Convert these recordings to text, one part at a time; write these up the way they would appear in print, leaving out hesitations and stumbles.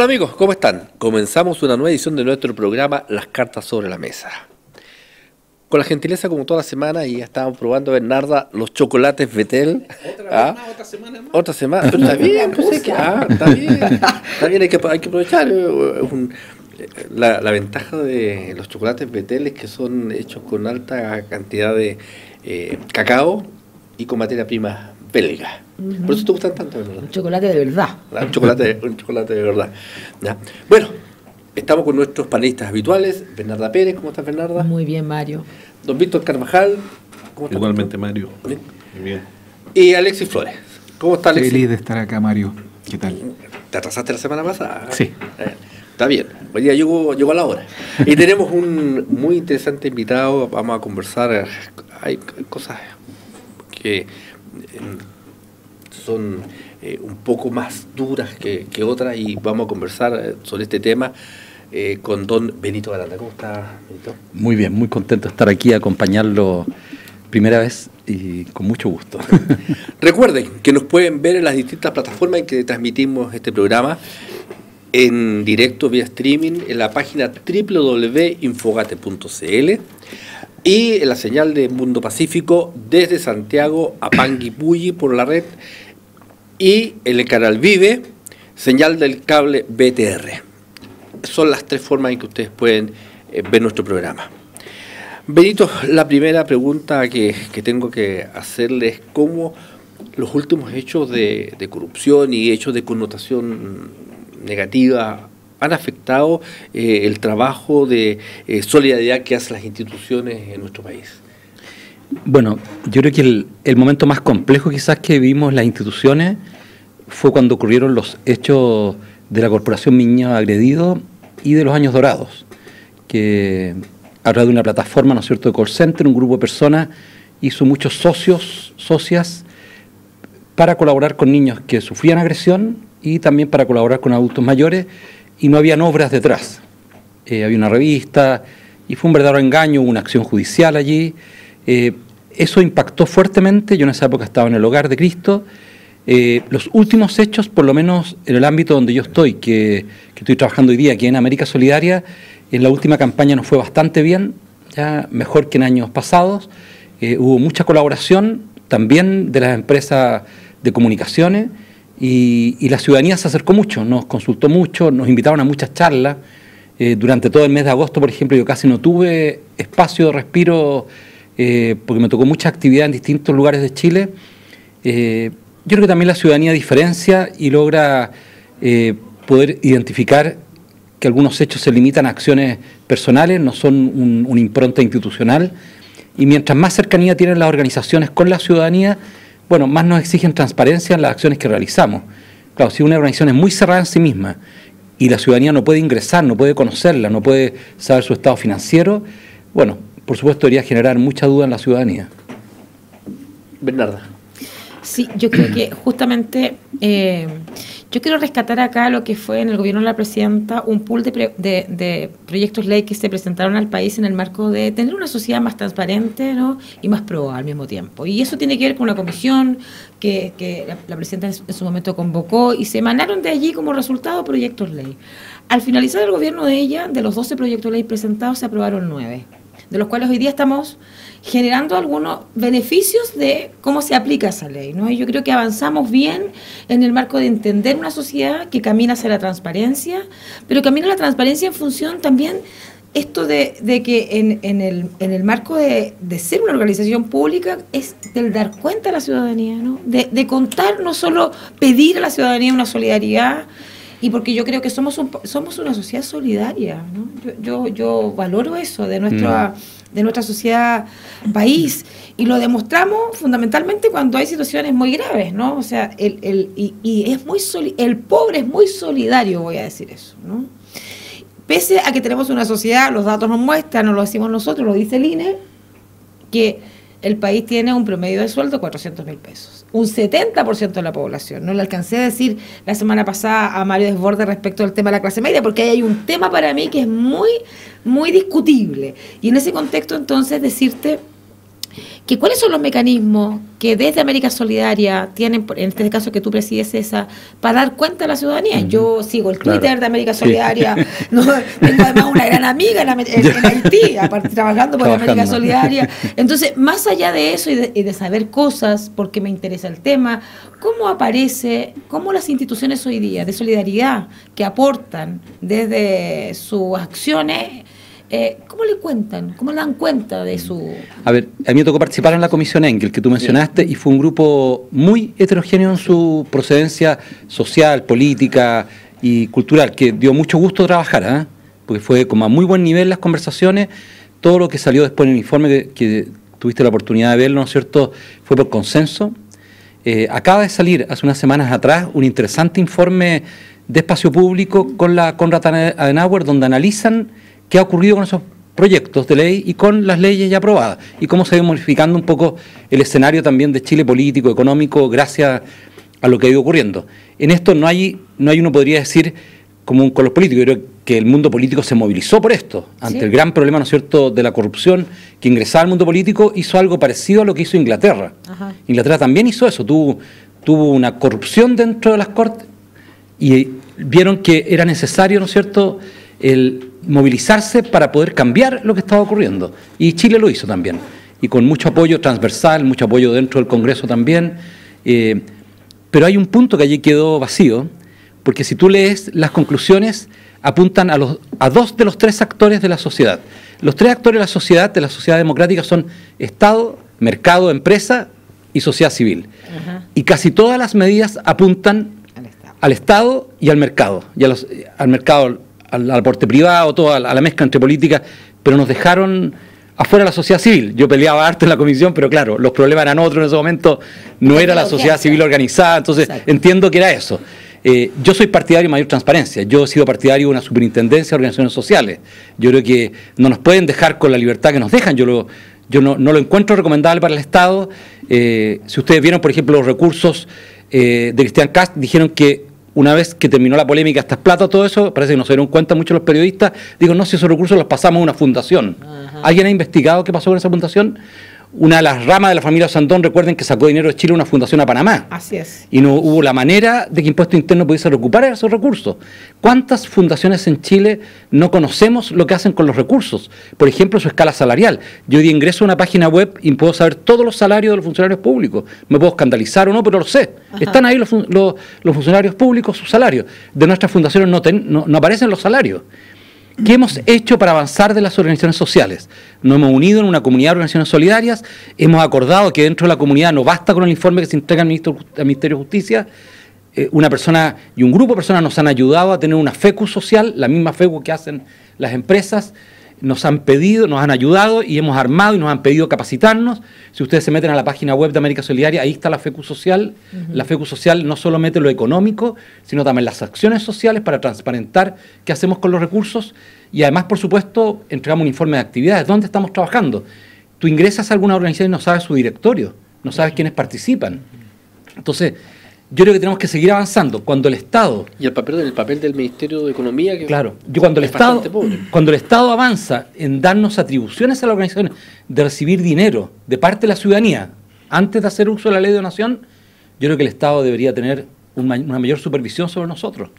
Hola amigos, ¿cómo están? Comenzamos una nueva edición de nuestro programa Las Cartas sobre la Mesa. Con la gentileza, como toda la semana, y ya estábamos probando, Bernarda, los chocolates Betel. Otra semana más. Otra semana, pero está bien, pues, está bien, hay que aprovechar. La ventaja de los chocolates Betel es que son hechos con alta cantidad de cacao y con materia prima belga. Por eso te gustan tanto, ¿verdad? Un chocolate de verdad. Un chocolate de verdad. ¿Ya? Bueno, estamos con nuestros panelistas habituales. Bernarda Pérez, ¿cómo estás, Bernarda? Muy bien, Mario. Don Víctor Carvajal, ¿cómo estás? Igualmente, Mario. ¿Bien? Bien. Y Alexis Flores. ¿Cómo está, Alexis? Feliz de estar acá, Mario. ¿Qué tal? ¿Te atrasaste la semana pasada? Sí. Está bien. Hoy día llegó a la hora. Y tenemos un muy interesante invitado. Vamos a conversar. Hay cosas que son un poco más duras que otras, y vamos a conversar sobre este tema con don Benito Baranda. ¿Cómo está, Benito? Muy bien, muy contento de estar aquí, acompañarlo primera vez y con mucho gusto. Recuerden que nos pueden ver en las distintas plataformas en que transmitimos este programa, en directo vía streaming en la página www.infogate.cl y en la señal de Mundo Pacífico desde Santiago a Panguipulli por la red, y en el canal Vive, señal del cable BTR. Son las tres formas en que ustedes pueden ver nuestro programa. Benito, la primera pregunta que tengo que hacerle es cómo los últimos hechos de corrupción y hechos de connotación negativa han afectado el trabajo de solidaridad que hacen las instituciones en nuestro país. Bueno, yo creo que el momento más complejo quizás que vivimos las instituciones fue cuando ocurrieron los hechos de la Corporación Miño Agredido y de los Años Dorados, que a través de una plataforma, ¿no es cierto?, de call center, un grupo de personas hizo muchos socias para colaborar con niños que sufrían agresión y también para colaborar con adultos mayores, y no habían obras detrás. Había una revista y fue un verdadero engaño, una acción judicial allí. Eso impactó fuertemente. Yo en esa época estaba en el Hogar de Cristo. Los últimos hechos, por lo menos en el ámbito donde yo estoy, que estoy trabajando hoy día, aquí en América Solidaria, en la última campaña nos fue bastante bien, ya mejor que en años pasados. Hubo mucha colaboración también de las empresas de comunicaciones, y la ciudadanía se acercó mucho, nos consultó mucho, nos invitaron a muchas charlas. Durante todo el mes de agosto, por ejemplo, yo casi no tuve espacio de respiro porque me tocó mucha actividad en distintos lugares de Chile. Yo creo que también la ciudadanía diferencia y logra poder identificar que algunos hechos se limitan a acciones personales, no son una impronta institucional, y mientras más cercanía tienen las organizaciones con la ciudadanía, bueno, más nos exigen transparencia en las acciones que realizamos. Claro, si una organización es muy cerrada en sí misma y la ciudadanía no puede ingresar, no puede conocerla, no puede saber su estado financiero, bueno, por supuesto debería generar mucha duda en la ciudadanía. Bernarda. Sí, yo creo que justamente yo quiero rescatar acá lo que fue en el gobierno de la presidenta un pool de proyectos ley que se presentaron al país en el marco de tener una sociedad más transparente, ¿no?, y más pro al mismo tiempo. Y eso tiene que ver con una comisión que la presidenta en su momento convocó, y se emanaron de allí como resultado proyectos ley. Al finalizar el gobierno de ella, de los 12 proyectos ley presentados, se aprobaron 9, de los cuales hoy día estamos generando algunos beneficios de cómo se aplica esa ley, ¿no? Y yo creo que avanzamos bien en el marco de entender una sociedad que camina hacia la transparencia, pero camina a la transparencia en función también esto de que en el marco de ser una organización pública es del dar cuenta a la ciudadanía, ¿no? De contar, no solo pedir a la ciudadanía una solidaridad, y porque yo creo que somos una sociedad solidaria, ¿no? Yo valoro eso de nuestra sociedad país, y lo demostramos fundamentalmente cuando hay situaciones muy graves, ¿no? O sea, el pobre es muy solidario, voy a decir eso, ¿no? Pese a que tenemos una sociedad, los datos nos muestran, no lo decimos nosotros, lo dice el INE, que el país tiene un promedio de sueldo de 400.000 pesos. Un 70% de la población. No le alcancé a decir la semana pasada a Mario Desbordes respecto al tema de la clase media, porque ahí hay un tema para mí que es muy, muy discutible. Y en ese contexto, entonces, decirte ¿Cuáles son los mecanismos que desde América Solidaria tienen, en este caso que tú presides esa, para dar cuenta a la ciudadanía? Yo sigo el Twitter de América Solidaria, ¿no? Tengo además una gran amiga en Haití, aparte trabajando por América Solidaria. Entonces, más allá de eso y de saber cosas, porque me interesa el tema, ¿cómo las instituciones hoy día de solidaridad que aportan desde sus acciones, ¿cómo le cuentan? ¿Cómo le dan cuenta de su...? A ver, a mí me tocó participar en la Comisión Engel, que tú mencionaste, y fue un grupo muy heterogéneo en su procedencia social, política y cultural, que dio mucho gusto trabajar, porque fue como a muy buen nivel las conversaciones. Todo lo que salió después en el informe, que tuviste la oportunidad de verlo, ¿no es cierto?, fue por consenso. Acaba de salir, hace unas semanas atrás, un interesante informe de espacio público con la Konrad Adenauer, donde analizan qué ha ocurrido con esos proyectos de ley y con las leyes ya aprobadas, y cómo se ha ido modificando un poco el escenario también de Chile político, económico, gracias a lo que ha ido ocurriendo. En esto no hay uno podría decir, como con los políticos, yo creo que el mundo político se movilizó por esto, ante el gran problema, ¿no es cierto?, de la corrupción, que ingresaba al mundo político, hizo algo parecido a lo que hizo Inglaterra. Ajá. Inglaterra también hizo eso, tuvo una corrupción dentro de las cortes, y vieron que era necesario, ¿no es cierto?, el movilizarse para poder cambiar lo que estaba ocurriendo. Y Chile lo hizo también. Y con mucho apoyo transversal, mucho apoyo dentro del Congreso también. Pero hay un punto que allí quedó vacío, porque si tú lees las conclusiones, apuntan a dos de los tres actores de la sociedad. Los tres actores de la sociedad democrática, son Estado, mercado, empresa y sociedad civil. Ajá. Y casi todas las medidas apuntan al Estado y al mercado, al mercado, al aporte privado, a la mezcla entre políticas, pero nos dejaron afuera la sociedad civil. Yo peleaba harto en la comisión, pero claro, los problemas eran otros en ese momento, no era la sociedad civil organizada, entonces entiendo que era eso. Yo soy partidario de mayor transparencia, yo he sido partidario de una superintendencia de organizaciones sociales. Yo creo que no nos pueden dejar con la libertad que nos dejan, yo no lo encuentro recomendable para el Estado. Si ustedes vieron, por ejemplo, los recursos de Cristian Cast, dijeron que una vez que terminó la polémica, estas plata, todo eso, parece que no se dieron cuenta mucho los periodistas, digo, no, si esos recursos los pasamos a una fundación. Ajá. ¿Alguien ha investigado qué pasó con esa fundación? Una de las ramas de la familia Sandón, recuerden que sacó dinero de Chile a una fundación a Panamá. Así es. Y no hubo la manera de que Impuesto Interno pudiese recuperar esos recursos. ¿Cuántas fundaciones en Chile no conocemos lo que hacen con los recursos? Por ejemplo, su escala salarial. Yo hoy día ingreso a una página web y puedo saber todos los salarios de los funcionarios públicos. Me puedo escandalizar o no, pero lo sé. Ajá. Están ahí los funcionarios públicos, sus salarios. De nuestras fundaciones no aparecen los salarios. ¿Qué hemos hecho para avanzar de las organizaciones sociales? Nos hemos unido en una comunidad de organizaciones solidarias, hemos acordado que dentro de la comunidad no basta con el informe que se entrega al Ministerio de Justicia. Una persona y un grupo de personas nos han ayudado a tener una FECU social, la misma FECU que hacen las empresas. Nos han ayudado y hemos armado y nos han pedido capacitarnos. Si ustedes se meten a la página web de América Solidaria, ahí está la FECU Social. La FECU Social no solo mete lo económico, sino también las acciones sociales para transparentar qué hacemos con los recursos. Y además, por supuesto, entregamos un informe de actividades, dónde estamos trabajando. Tú ingresas a alguna organización y no sabes su directorio, no sabes quiénes participan. Entonces, yo creo que tenemos que seguir avanzando. Cuando el Estado... Y el papel del Ministerio de Economía, que claro, cuando el Estado avanza en darnos atribuciones a las organizaciones de recibir dinero de parte de la ciudadanía, antes de hacer uso de la ley de donación, yo creo que el Estado debería tener una mayor supervisión sobre nosotros.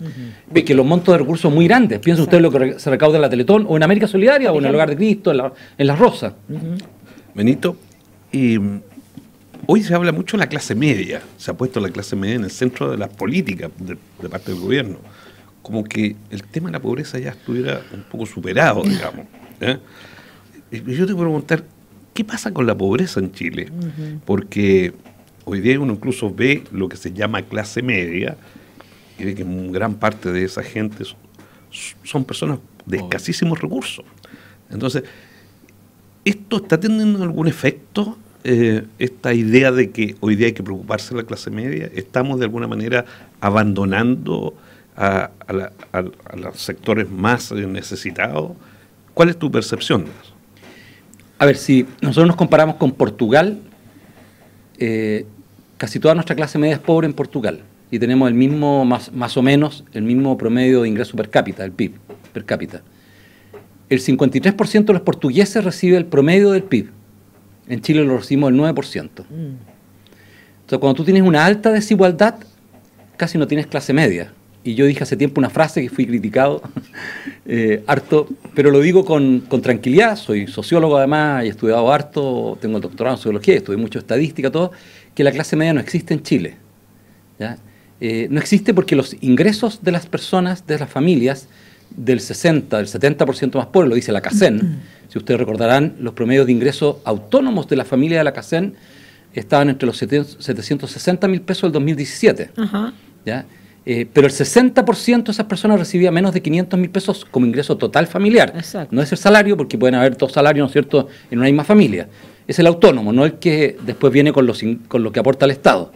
Porque los montos de recursos son muy grandes. Piensen ustedes lo que se recauda en la Teletón, o en América Solidaria, o en el Hogar de Cristo, en la Rosa. Benito, hoy se habla mucho de la clase media, se ha puesto la clase media en el centro de las políticas de parte del gobierno, como que el tema de la pobreza ya estuviera un poco superado, digamos. Y yo te voy a preguntar, ¿qué pasa con la pobreza en Chile? Porque hoy día uno incluso ve lo que se llama clase media y ve que gran parte de esa gente son personas de escasísimos recursos. Entonces, ¿esto está teniendo algún efecto? Esta idea de que hoy día hay que preocuparse de la clase media, ¿estamos de alguna manera abandonando a los sectores más necesitados? ¿Cuál es tu percepción de eso? A ver, si nosotros nos comparamos con Portugal, casi toda nuestra clase media es pobre en Portugal, y tenemos el mismo, más o menos, el mismo promedio de ingreso per cápita, el PIB per cápita. El 53% de los portugueses recibe el promedio del PIB En Chile lo recibimos el 9%. Entonces, cuando tú tienes una alta desigualdad, casi no tienes clase media. Y yo dije hace tiempo una frase que fui criticado harto, pero lo digo con tranquilidad. Soy sociólogo además, he estudiado harto, tengo el doctorado en sociología, estudié mucho estadística, todo, que la clase media no existe en Chile, ¿ya? No existe porque los ingresos de las personas, de las familias, del 60, del 70% más pobres, lo dice la CACEN. Si ustedes recordarán, los promedios de ingresos autónomos de la familia de la CACEN estaban entre los 760.000 pesos del 2017. Ajá. ¿Ya? Pero el 60% de esas personas recibía menos de 500.000 pesos como ingreso total familiar. Exacto. No es el salario, porque pueden haber dos salarios, ¿no es cierto?, en una misma familia. Es el autónomo, no el que después viene con lo que aporta el Estado.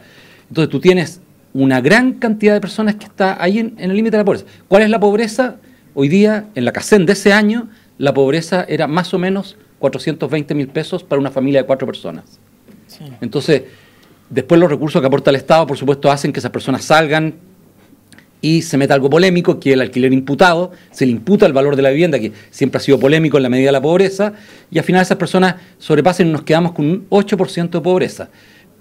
Entonces tú tienes una gran cantidad de personas que está ahí en el límite de la pobreza. ¿Cuál es la pobreza? Hoy día, en la CACEN de ese año, la pobreza era más o menos 420.000 pesos para una familia de 4 personas. Sí. Entonces, después los recursos que aporta el Estado, por supuesto, hacen que esas personas salgan y se meta algo polémico, que el alquiler imputado, se le imputa el valor de la vivienda, que siempre ha sido polémico en la medida de la pobreza, y al final esas personas sobrepasan y nos quedamos con un 8% de pobreza.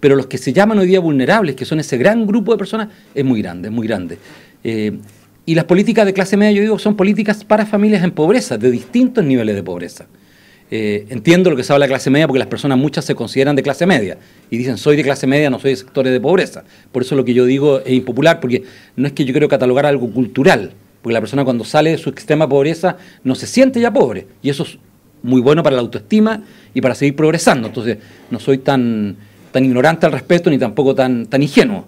Pero los que se llaman hoy día vulnerables, que son ese gran grupo de personas, es muy grande, es muy grande. Y las políticas de clase media, yo digo, son políticas para familias en pobreza, de distintos niveles de pobreza. Entiendo lo que se habla de clase media porque las personas muchas se consideran de clase media y dicen soy de clase media, no soy de sectores de pobreza. Por eso lo que yo digo es impopular, porque no es que yo quiero catalogar algo cultural, porque la persona cuando sale de su extrema pobreza no se siente ya pobre, y eso es muy bueno para la autoestima y para seguir progresando. Entonces no soy tan ignorante al respecto ni tampoco tan ingenuo.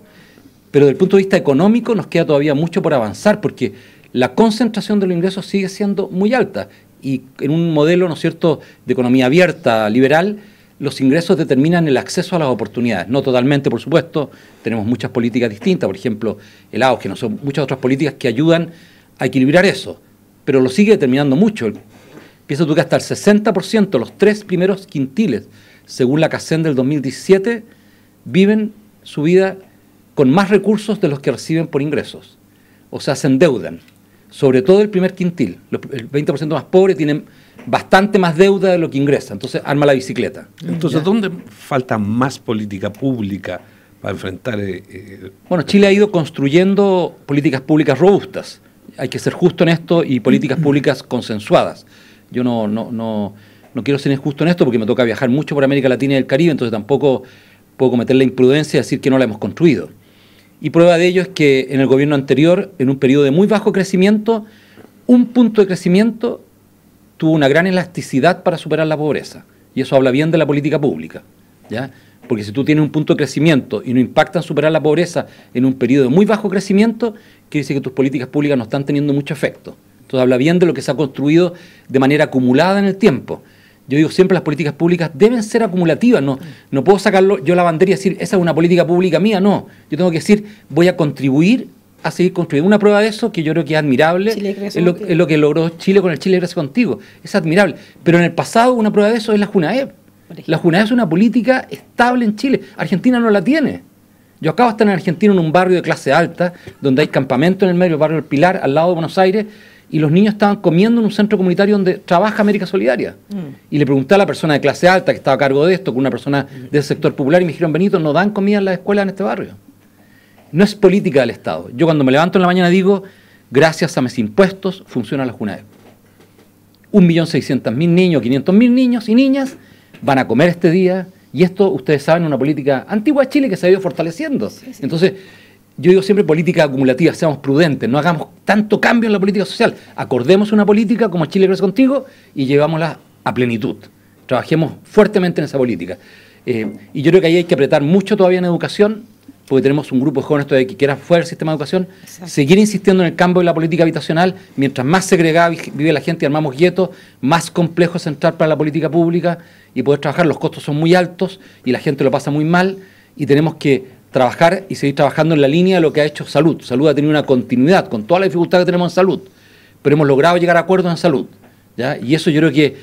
Pero desde el punto de vista económico nos queda todavía mucho por avanzar, porque la concentración de los ingresos sigue siendo muy alta. Y en un modelo, ¿no es cierto?, de economía abierta, liberal, los ingresos determinan el acceso a las oportunidades. No totalmente, por supuesto, tenemos muchas políticas distintas, por ejemplo, el auge, no son muchas otras políticas que ayudan a equilibrar eso, pero lo sigue determinando mucho. Piensa tú que hasta el 60%, los 3 primeros quintiles, según la CACEN del 2017, viven su vida con más recursos de los que reciben por ingresos. O sea, se endeudan. Sobre todo el primer quintil. El 20% más pobre tienen bastante más deuda de lo que ingresa. Entonces arma la bicicleta. Entonces, ¿dónde falta más política pública para enfrentar? Bueno, Chile ha ido construyendo políticas públicas robustas. Hay que ser justo en esto, y políticas públicas consensuadas. Yo no quiero ser injusto en esto porque me toca viajar mucho por América Latina y el Caribe, entonces tampoco puedo cometer la imprudencia de decir que no la hemos construido. Y prueba de ello es que en el gobierno anterior, en un periodo de muy bajo crecimiento, un punto de crecimiento tuvo una gran elasticidad para superar la pobreza. Y eso habla bien de la política pública, ¿ya? Porque si tú tienes un punto de crecimiento y no impacta en superar la pobreza en un periodo de muy bajo crecimiento, quiere decir que tus políticas públicas no están teniendo mucho efecto. Entonces habla bien de lo que se ha construido de manera acumulada en el tiempo. Yo digo siempre, las políticas públicas deben ser acumulativas. No puedo sacarlo yo la bandera y decir, esa es una política pública mía. No, yo tengo que decir, voy a contribuir a seguir construyendo. Una prueba de eso, que yo creo que es admirable, es lo que logró Chile con el Chile Crece Contigo. Es admirable. Pero en el pasado, una prueba de eso es la Junaep. La Junaep es una política estable en Chile. Argentina no la tiene. Yo acabo de estar en Argentina, en un barrio de clase alta, donde hay campamento en el medio, el barrio del Pilar, al lado de Buenos Aires, y los niños estaban comiendo en un centro comunitario donde trabaja América Solidaria. Y le pregunté a la persona de clase alta que estaba a cargo de esto, con una persona del sector popular, y me dijeron, Benito, no dan comida en las escuelas en este barrio. No es política del Estado. Yo cuando me levanto en la mañana digo, gracias a mis impuestos funciona la Junaep. 1.600.000 niños, 500.000 niños y niñas van a comer este día, y esto, ustedes saben, es una política antigua de Chile que se ha ido fortaleciendo. Sí. Entonces, yo digo siempre política acumulativa, seamos prudentes, no hagamos tanto cambio en la política social, acordemos una política como Chile Crece Contigo y llevámosla a plenitud. Trabajemos fuertemente en esa política. Y yo creo que ahí hay que apretar mucho todavía en educación, porque tenemos un grupo de jóvenes todavía que quiera fuera el sistema de educación. Exacto. Seguir insistiendo en el cambio de la política habitacional. Mientras más segregada vive la gente y armamos guetos, más complejo es entrar para la política pública y poder trabajar. Los costos son muy altos y la gente lo pasa muy mal, y tenemos que trabajar y seguir trabajando en la línea de lo que ha hecho Salud. Salud ha tenido una continuidad con toda la dificultad que tenemos en Salud, pero hemos logrado llegar a acuerdos en Salud, ¿ya? Y eso yo creo que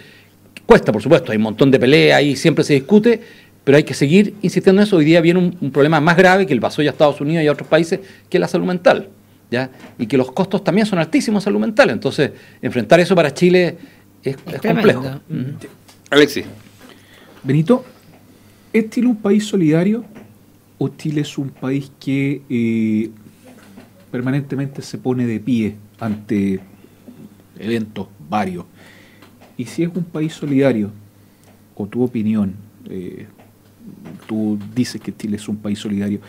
cuesta, por supuesto, hay un montón de peleas y siempre se discute, pero hay que seguir insistiendo en eso. Hoy día viene un problema más grave que el pasó ya a Estados Unidos y a otros países, que es la salud mental, ¿ya? Y que los costos también son altísimos en salud mental. Entonces, enfrentar eso para Chile es complejo. Alexis. Benito, ¿Es Chile un país solidario o Chile es un país que permanentemente se pone de pie ante eventos varios? Y si es un país solidario, o tu opinión, tú dices que Chile es un país solidario,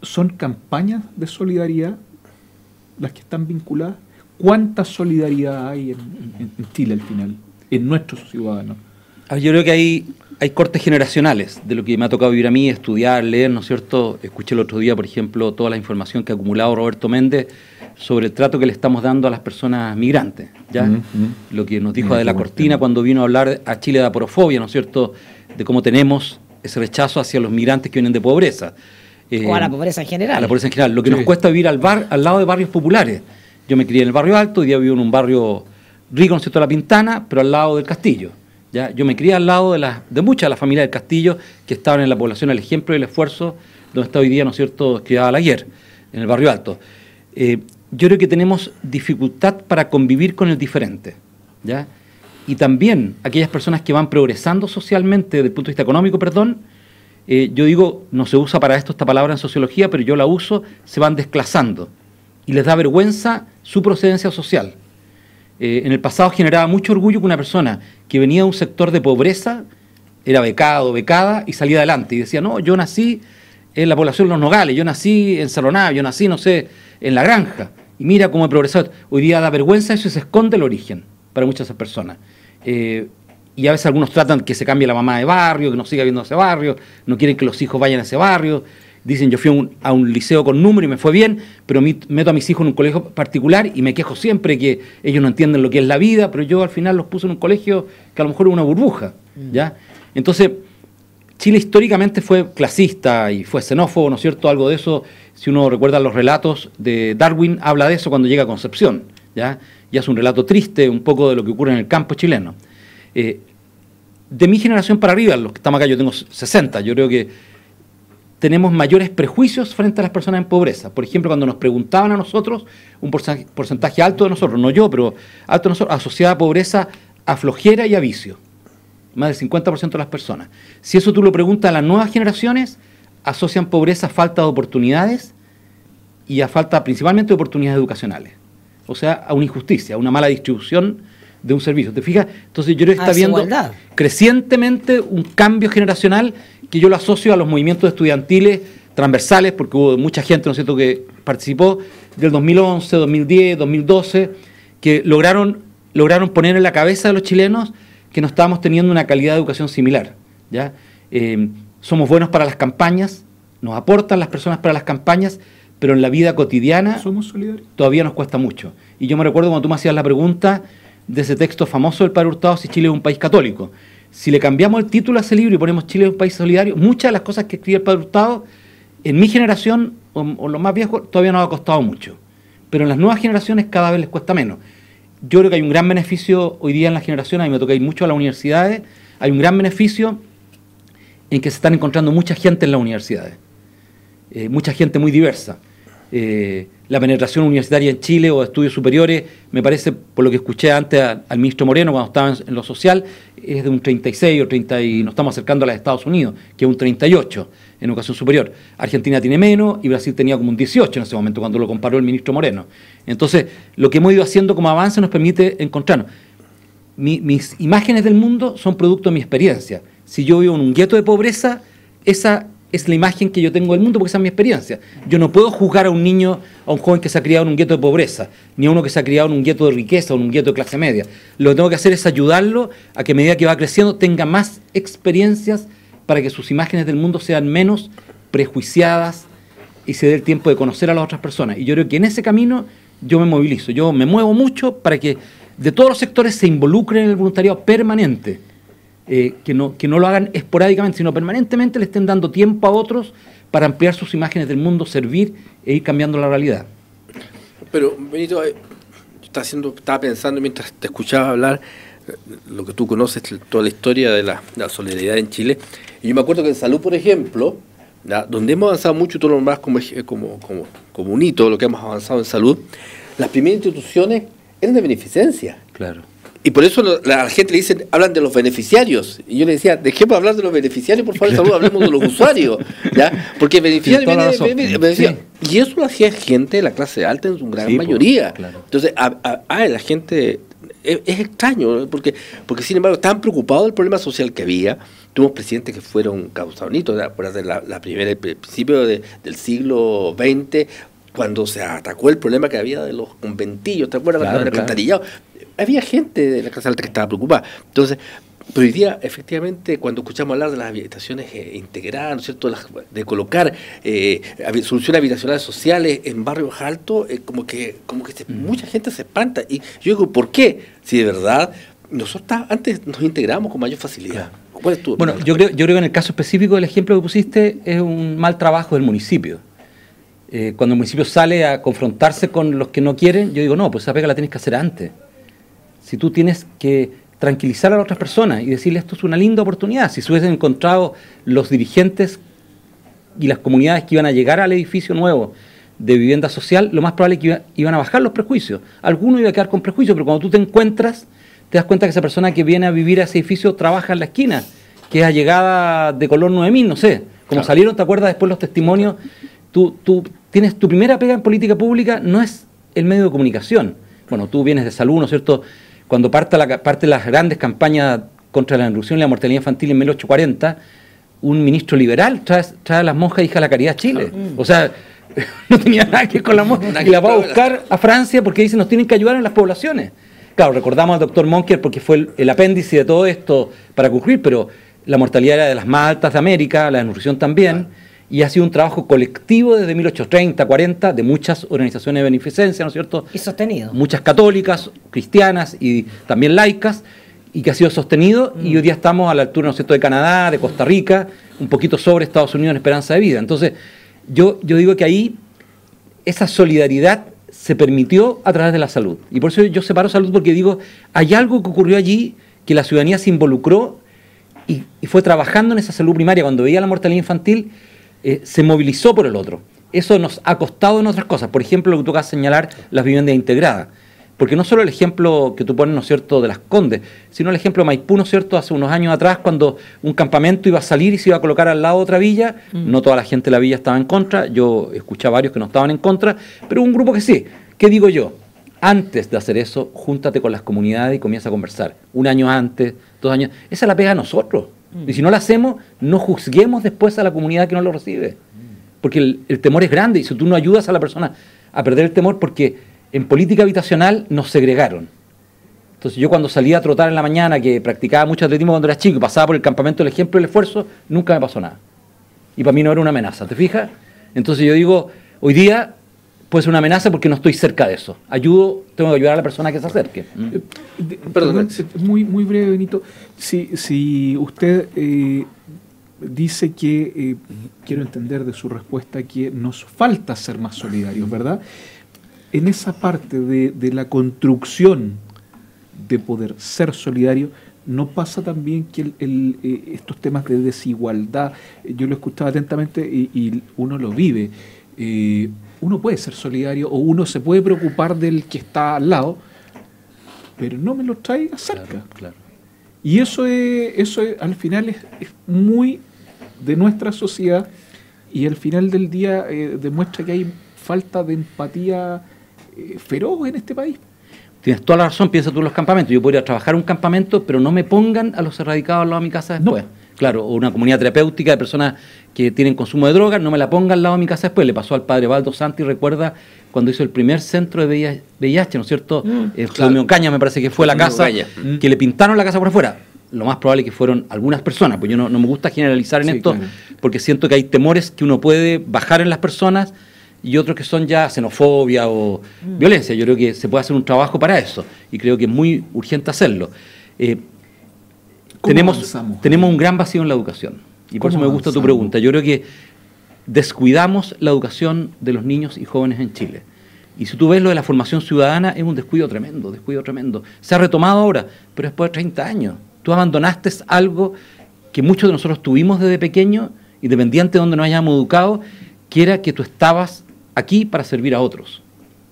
¿son campañas de solidaridad las que están vinculadas? ¿Cuánta solidaridad hay en Chile al final, en nuestros ciudadanos? Yo creo que hay cortes generacionales de lo que me ha tocado vivir a mí, estudiar, leer, ¿no es cierto? Escuché el otro día, por ejemplo, toda la información que ha acumulado Roberto Méndez sobre el trato que le estamos dando a las personas migrantes, ¿ya? Lo que nos dijo de la Cortina cuando vino a hablar a Chile de aporofobia, ¿no es cierto?, de cómo tenemos ese rechazo hacia los migrantes que vienen de pobreza. O a la pobreza en general. A la pobreza en general. Lo que nos cuesta vivir al lado de barrios populares. Yo me crié en el barrio alto, hoy día vivo en un barrio rico, ¿no es cierto?, La Pintana, pero al lado del Castillo. ¿Ya? Yo me crié al lado de muchas de las familias del Castillo que estaban en la población El Ejemplo y el Esfuerzo, donde está hoy día, ¿no es cierto?, criada Laguer, en el barrio alto. Yo creo que tenemos dificultad para convivir con el diferente, ¿ya? Y también aquellas personas que van progresando socialmente desde el punto de vista económico, yo digo, no se usa para esto esta palabra en sociología, pero yo la uso, se van desclasando y les da vergüenza su procedencia social. En el pasado generaba mucho orgullo que una persona que venía de un sector de pobreza era becado, becada y salía adelante y decía, no, yo nací en la población de Los Nogales, yo nací en Cerro Navia, yo nací, no sé, en La Granja, y mira cómo he progresado. Hoy día da vergüenza eso y se esconde el origen para muchas de esas personas. Y a veces algunos tratan que se cambie la mamá de barrio, que no siga viendo ese barrio, no quieren que los hijos vayan a ese barrio. Dicen, yo fui a un liceo con número y me fue bien, pero meto a mis hijos en un colegio particular y me quejo siempre que ellos no entienden lo que es la vida, pero yo al final los puse en un colegio que a lo mejor es una burbuja, ¿ya? Entonces, Chile históricamente fue clasista y fue xenófobo, ¿no es cierto? Algo de eso, si uno recuerda los relatos de Darwin, habla de eso cuando llega a Concepción, ¿ya? Y es un relato triste, un poco de lo que ocurre en el campo chileno. De mi generación para arriba, los que estamos acá, yo tengo 60, yo creo que tenemos mayores prejuicios frente a las personas en pobreza. Por ejemplo, cuando nos preguntaban a nosotros, un porcentaje alto de nosotros, no yo, pero alto de nosotros, asociada a pobreza, a flojera y a vicio. Más del 50% de las personas. Si eso tú lo preguntas a las nuevas generaciones, asocian pobreza a falta de oportunidades y a falta principalmente de oportunidades educacionales. O sea, a una injusticia, a una mala distribución de un servicio. ¿Te fijas? Entonces yo creo que está viendo crecientemente un cambio generacional que yo lo asocio a los movimientos estudiantiles transversales, porque hubo mucha gente, ¿no es cierto?, que participó del 2011, 2010, 2012, que lograron poner en la cabeza de los chilenos que no estábamos teniendo una calidad de educación similar, ¿ya? Somos buenos para las campañas, nos aportan las personas para las campañas, pero en la vida cotidiana ¿somos solidarios? Todavía nos cuesta mucho. Y yo me recuerdo cuando tú me hacías la pregunta de ese texto famoso del Padre Hurtado, si Chile es un país católico. Si le cambiamos el título a ese libro y ponemos Chile es un país solidario, muchas de las cosas que escribe el Padre Hurtado, en mi generación, o los más viejos, todavía nos ha costado mucho. Pero en las nuevas generaciones cada vez les cuesta menos. Yo creo que hay un gran beneficio hoy día en las generaciones, a mí me toca ir mucho a las universidades, hay un gran beneficio en que se están encontrando mucha gente en las universidades, mucha gente muy diversa. La penetración universitaria en Chile o de estudios superiores, me parece, por lo que escuché antes al ministro Moreno cuando estaba en lo social, es de un 36 o 30, y nos estamos acercando a las de Estados Unidos, que es un 38 en educación superior. Argentina tiene menos y Brasil tenía como un 18 en ese momento cuando lo comparó el ministro Moreno. Entonces, lo que hemos ido haciendo como avance nos permite encontrarnos. Mis imágenes del mundo son producto de mi experiencia. Si yo vivo en un gueto de pobreza, esa es la imagen que yo tengo del mundo porque esa es mi experiencia. Yo no puedo juzgar a un niño, a un joven que se ha criado en un gueto de pobreza, ni a uno que se ha criado en un gueto de riqueza o en un gueto de clase media. Lo que tengo que hacer es ayudarlo a que a medida que va creciendo tenga más experiencias para que sus imágenes del mundo sean menos prejuiciadas y se dé el tiempo de conocer a las otras personas. Y yo creo que en ese camino yo me movilizo, yo me muevo mucho para que de todos los sectores se involucren en el voluntariado permanente. Que no lo hagan esporádicamente, sino permanentemente le estén dando tiempo a otros para ampliar sus imágenes del mundo, servir e ir cambiando la realidad. Pero, Benito, estaba pensando mientras te escuchaba hablar, lo que tú conoces, toda la historia de la solidaridad en Chile, y yo me acuerdo que en salud, por ejemplo, donde hemos avanzado mucho, tú lo nombrás como un hito, lo que hemos avanzado en salud, las primeras instituciones eran de beneficencia. Claro. Y por eso la gente le dicen, hablan de los beneficiarios. Y yo le decía, dejemos de hablar de los beneficiarios, por favor, solo hablemos de los usados, ¿ya? Porque el beneficiario viene, y eso lo hacía gente de la clase alta en su gran mayoría. Claro. Entonces, la gente... Es extraño, porque sin embargo estaban preocupados del problema social que había. Tuvimos presidentes que fueron causaditos, de la primera, el principio del siglo XX, cuando se atacó el problema que había de los conventillos, ¿te acuerdas? Claro, alcantarillado. Había gente de la clase alta que estaba preocupada. Entonces, pero hoy día, efectivamente, cuando escuchamos hablar de las habitaciones integradas, ¿no es cierto?, de colocar soluciones habitacionales sociales en barrios altos, como que mucha gente se espanta. Y yo digo, ¿por qué? Si de verdad nosotros antes nos integramos con mayor facilidad. ¿Cuál es tu opinión? Bueno, yo creo que en el caso específico del ejemplo que pusiste es un mal trabajo del municipio. Cuando el municipio sale a confrontarse con los que no quieren, yo digo, no, pues esa pega la tienes que hacer antes. Si tú tienes que tranquilizar a las otras personas y decirle esto es una linda oportunidad. Si se hubiesen encontrado los dirigentes y las comunidades que iban a llegar al edificio nuevo de vivienda social, lo más probable es que iban a bajar los prejuicios. Alguno iba a quedar con prejuicios, pero cuando tú te encuentras, te das cuenta que esa persona que viene a vivir a ese edificio trabaja en la esquina, que es allegada de color 9000, no sé. Como salieron, ¿te acuerdas después los testimonios? Tú tienes tu primera pega en política pública, no es el medio de comunicación. Bueno, tú vienes de salud, ¿no es cierto? Cuando parte las grandes campañas contra la reducción y la mortalidad infantil en 1840, un ministro liberal trae a las monjas hijas de la Caridad a Chile. O sea, no tenía nada que ver con la monja. Y la va a buscar a Francia porque dice nos tienen que ayudar en las poblaciones. Claro, recordamos al doctor Monker porque fue el apéndice de todo esto para concluir, pero la mortalidad era de las más altas de América, la desnutrición también. Y ha sido un trabajo colectivo desde 1830, 40, de muchas organizaciones de beneficencia, ¿no es cierto? Y sostenido. Muchas católicas, cristianas y también laicas, y que ha sido sostenido, y hoy día estamos a la altura, ¿no es cierto?, de Canadá, de Costa Rica, un poquito sobre Estados Unidos en esperanza de vida. Entonces, yo digo que ahí esa solidaridad se permitió a través de la salud. Y por eso yo separo salud, porque digo, hay algo que ocurrió allí, que la ciudadanía se involucró y fue trabajando en esa salud primaria. Cuando veía la mortalidad infantil, se movilizó por el otro. Eso nos ha costado en otras cosas. Por ejemplo, lo que tú acabas de señalar, las viviendas integradas. Porque no solo el ejemplo que tú pones, ¿no es cierto?, de Las Condes, sino el ejemplo de Maipú, ¿no es cierto?, hace unos años atrás, cuando un campamento iba a salir y se iba a colocar al lado de otra villa. No toda la gente de la villa estaba en contra. Yo escuché a varios que no estaban en contra, pero un grupo que sí. ¿Qué digo yo? Antes de hacer eso, júntate con las comunidades y comienza a conversar. 1 año antes, 2 años. Esa es la pega de nosotros. Y si no la hacemos, no juzguemos después a la comunidad que no lo recibe. Porque el temor es grande, y si tú no ayudas a la persona a perder el temor, porque en política habitacional nos segregaron. Entonces yo cuando salía a trotar en la mañana, que practicaba mucho atletismo cuando era chico, y pasaba por el campamento del ejemplo y el esfuerzo, nunca me pasó nada. Y para mí no era una amenaza, ¿te fijas? Entonces yo digo, hoy día puede ser una amenaza porque no estoy cerca de eso. Tengo que ayudar a la persona que se acerque. Perdón, muy breve, Benito. Si usted dice que, quiero entender de su respuesta, que nos falta ser más solidarios, ¿verdad? En esa parte de la construcción de poder ser solidario, ¿no pasa también que estos temas de desigualdad, yo lo he escuchado atentamente y uno lo vive, uno puede ser solidario o uno se puede preocupar del que está al lado, pero no me lo traiga cerca. Claro. Y eso al final es muy de nuestra sociedad, y al final del día demuestra que hay falta de empatía feroz en este país. Tienes toda la razón, piensa tú en los campamentos. Yo podría trabajar un campamento, pero no me pongan a los erradicados al lado de mi casa después. No. Claro, o una comunidad terapéutica de personas que tienen consumo de drogas, no me la ponga al lado de mi casa después. Le pasó al padre Baldo Santi, recuerda, cuando hizo el primer centro de VIH, ¿no es cierto? Claro. Caña me parece que fue la casa, que le pintaron la casa por afuera. Lo más probable es que fueron algunas personas, pues yo no me gusta generalizar en esto, claro, porque siento que hay temores que uno puede bajar en las personas y otros que son ya xenofobia o violencia. Yo creo que se puede hacer un trabajo para eso y creo que es muy urgente hacerlo. Tenemos un gran vacío en la educación y por eso me gusta tu pregunta. Yo creo que descuidamos la educación de los niños y jóvenes en Chile. Y si tú ves lo de la formación ciudadana, es un descuido tremendo. Se ha retomado ahora, pero después de 30 años. Tú abandonaste algo que muchos de nosotros tuvimos desde pequeños, independiente de donde nos hayamos educado, que era que tú estabas aquí para servir a otros.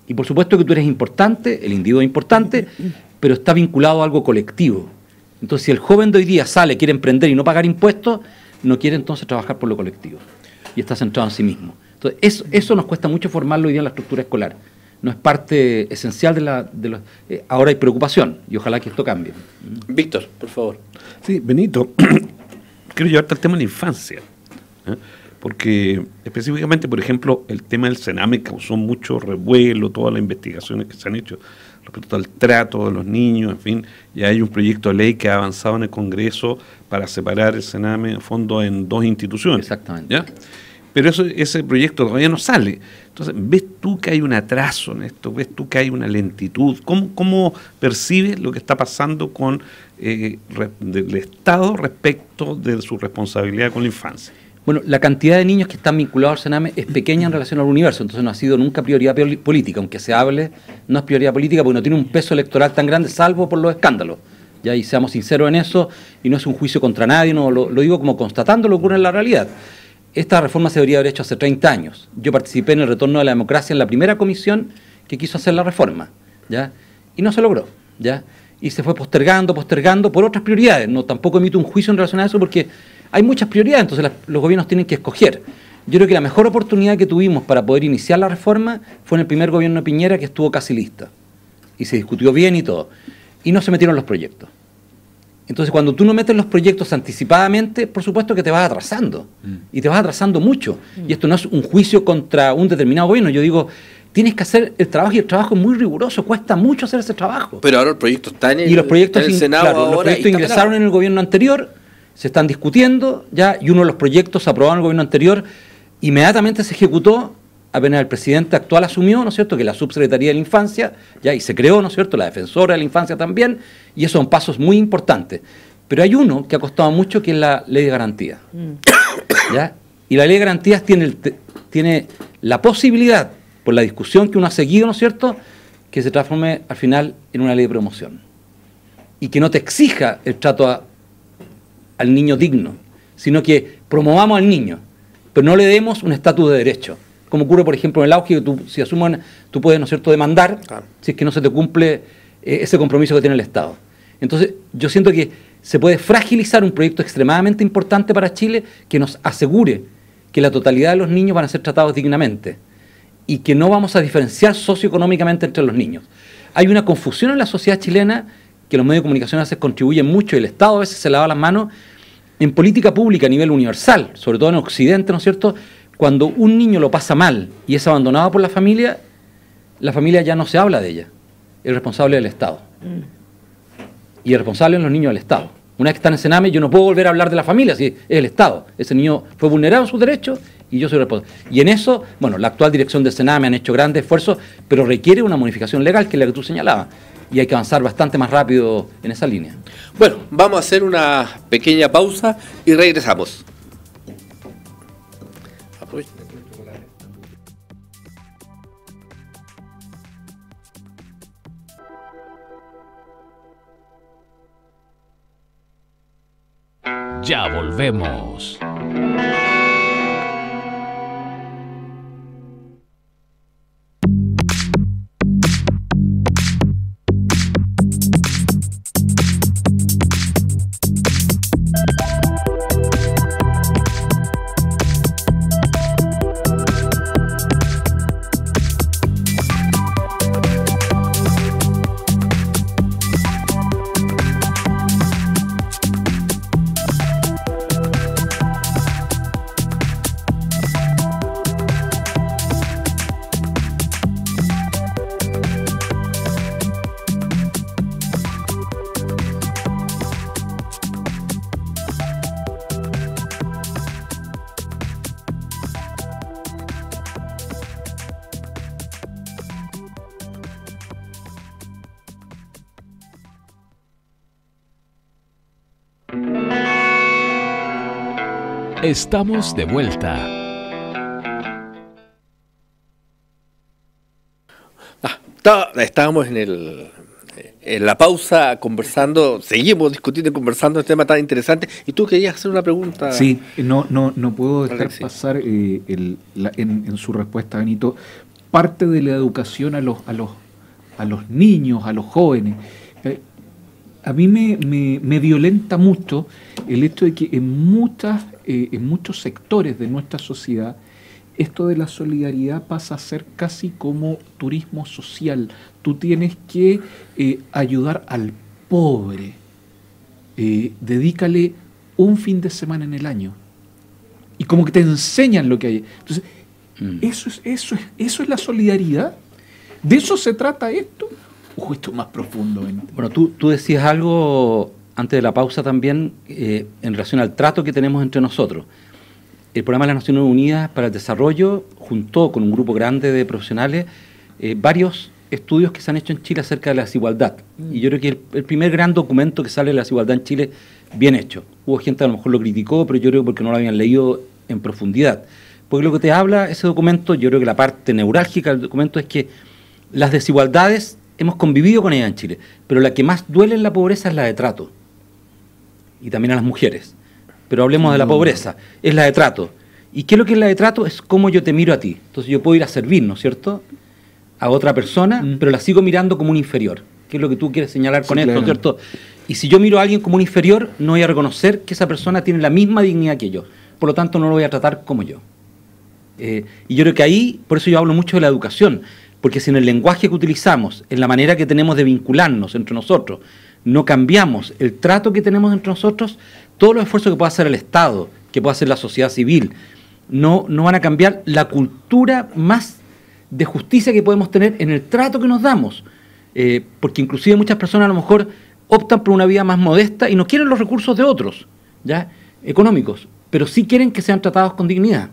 Y por supuesto que tú eres importante, el individuo es importante, pero está vinculado a algo colectivo. Entonces, si el joven de hoy día sale, quiere emprender y no pagar impuestos, no quiere entonces trabajar por lo colectivo y está centrado en sí mismo. Entonces, eso nos cuesta mucho formarlo hoy día en la estructura escolar. No es parte esencial de los... ahora hay preocupación y ojalá que esto cambie. Víctor, por favor. Sí, Benito, quiero llevarte al tema de la infancia, porque específicamente, por ejemplo, el tema del Sename causó mucho revuelo, todas las investigaciones que se han hecho respecto al trato de los niños, en fin, ya hay un proyecto de ley que ha avanzado en el Congreso para separar el Sename a fondo en 2 instituciones. Exactamente. ¿Ya? Pero ese proyecto todavía no sale. Entonces, ¿ves tú que hay un atraso en esto? ¿Ves tú que hay una lentitud? ¿Cómo percibes lo que está pasando con del Estado respecto de su responsabilidad con la infancia? Bueno, la cantidad de niños que están vinculados al Sename es pequeña en relación al universo, entonces no ha sido nunca prioridad política, aunque se hable, no es prioridad política porque no tiene un peso electoral tan grande, salvo por los escándalos. Ya, y seamos sinceros en eso, y no es un juicio contra nadie, no, lo digo como constatando lo que ocurre en la realidad. Esta reforma se debería haber hecho hace 30 años. Yo participé en el retorno de la democracia en la primera comisión que quiso hacer la reforma, ¿ya? Y no se logró, ¿ya? Y se fue postergando por otras prioridades. No, tampoco emito un juicio en relación a eso porque hay muchas prioridades, entonces los gobiernos tienen que escoger. Yo creo que la mejor oportunidad que tuvimos para poder iniciar la reforma fue en el primer gobierno de Piñera, que estuvo casi lista. Y se discutió bien y todo. Y no se metieron los proyectos. Entonces, cuando tú no metes los proyectos anticipadamente, por supuesto que te vas atrasando. Y te vas atrasando mucho. Y esto no es un juicio contra un determinado gobierno. Yo digo, tienes que hacer el trabajo, y el trabajo es muy riguroso, cuesta mucho hacer ese trabajo. Pero ahora el proyecto está en el, y los proyectos, está en el Senado claro, ahora. Los proyectos ingresaron en el gobierno anterior, se están discutiendo ya, y uno de los proyectos aprobado en el gobierno anterior, inmediatamente se ejecutó, apenas el presidente actual asumió, ¿no es cierto?, que la Subsecretaría de la Infancia, ya, y se creó, ¿no es cierto?, la Defensora de la Infancia también, y esos son pasos muy importantes. Pero hay uno que ha costado mucho, que es la Ley de Garantías. ¿Ya? Y la Ley de Garantías tiene la posibilidad, por la discusión que uno ha seguido, ¿no es cierto?, que se transforme al final en una ley de promoción. Y que no te exija el trato al niño digno, sino que promovamos al niño, pero no le demos un estatus de derecho. Como ocurre, por ejemplo, en el auge, que si asumen, tú puedes, ¿no es cierto?, demandar, si es que no se te cumple ese compromiso que tiene el Estado. Entonces, yo siento que se puede fragilizar un proyecto extremadamente importante para Chile que nos asegure que la totalidad de los niños van a ser tratados dignamente y que no vamos a diferenciar socioeconómicamente entre los niños. Hay una confusión en la sociedad chilena, que los medios de comunicación a veces contribuyen mucho y el Estado a veces se lava las manos, en política pública a nivel universal, sobre todo en Occidente, ¿no es cierto?, cuando un niño lo pasa mal y es abandonado por la familia ya no se habla de ella. El responsable del Estado. Y el responsable en los niños del Estado. Una vez que están en Sename, yo no puedo volver a hablar de la familia, si es el Estado. Ese niño fue vulnerado en sus derechos y yo soy responsable. Y en eso, bueno, la actual dirección del Sename han hecho grandes esfuerzos, pero requiere una modificación legal, que es la que tú señalabas. Y hay que avanzar bastante más rápido en esa línea. Bueno, vamos a hacer una pequeña pausa y regresamos. Ya volvemos. Estamos de vuelta. Estábamos en la pausa conversando, seguimos discutiendo y conversando este tema tan interesante. Y tú querías hacer una pregunta. Sí, no puedo dejar Alexis. pasar en su respuesta, Benito, parte de la educación a los niños, a los jóvenes, A mí me violenta mucho el hecho de que en muchos sectores de nuestra sociedad esto de la solidaridad pasa a ser casi como turismo social. Tú tienes que ayudar al pobre. Dedícale un fin de semana en el año. Y como que te enseñan lo que hay. Entonces, eso es la solidaridad. ¿De eso se trata esto? Esto es más profundo. Bueno, tú decías algo antes de la pausa también en relación al trato que tenemos entre nosotros. El Programa de las Naciones Unidas para el Desarrollo juntó con un grupo grande de profesionales varios estudios que se han hecho en Chile acerca de la desigualdad. Y yo creo que el primer gran documento que sale de la desigualdad en Chile, bien hecho. Hubo gente que a lo mejor lo criticó, pero yo creo porque no lo habían leído en profundidad. Porque lo que te habla ese documento, yo creo que la parte neurálgica del documento es que las desigualdades hemos convivido con ellas en Chile, pero la que más duele en la pobreza es la de trato. Y también a las mujeres. Pero hablemos de la pobreza, es la de trato. ¿Y qué es lo que es la de trato? Es cómo yo te miro a ti. Entonces yo puedo ir a servir, ¿no es cierto?, a otra persona, pero la sigo mirando como un inferior, que es lo que tú quieres señalar con esto, ¿cierto? Y si yo miro a alguien como un inferior, no voy a reconocer que esa persona tiene la misma dignidad que yo. Por lo tanto, no lo voy a tratar como yo. Y yo creo que ahí, por eso yo hablo mucho de la educación, porque si en el lenguaje que utilizamos, en la manera que tenemos de vincularnos entre nosotros, no cambiamos el trato que tenemos entre nosotros, todos los esfuerzos que pueda hacer el Estado, que pueda hacer la sociedad civil, no van a cambiar la cultura más de justicia que podemos tener en el trato que nos damos. Porque inclusive muchas personas a lo mejor optan por una vida más modesta y no quieren los recursos de otros, ¿ya?, económicos, pero sí quieren que sean tratados con dignidad.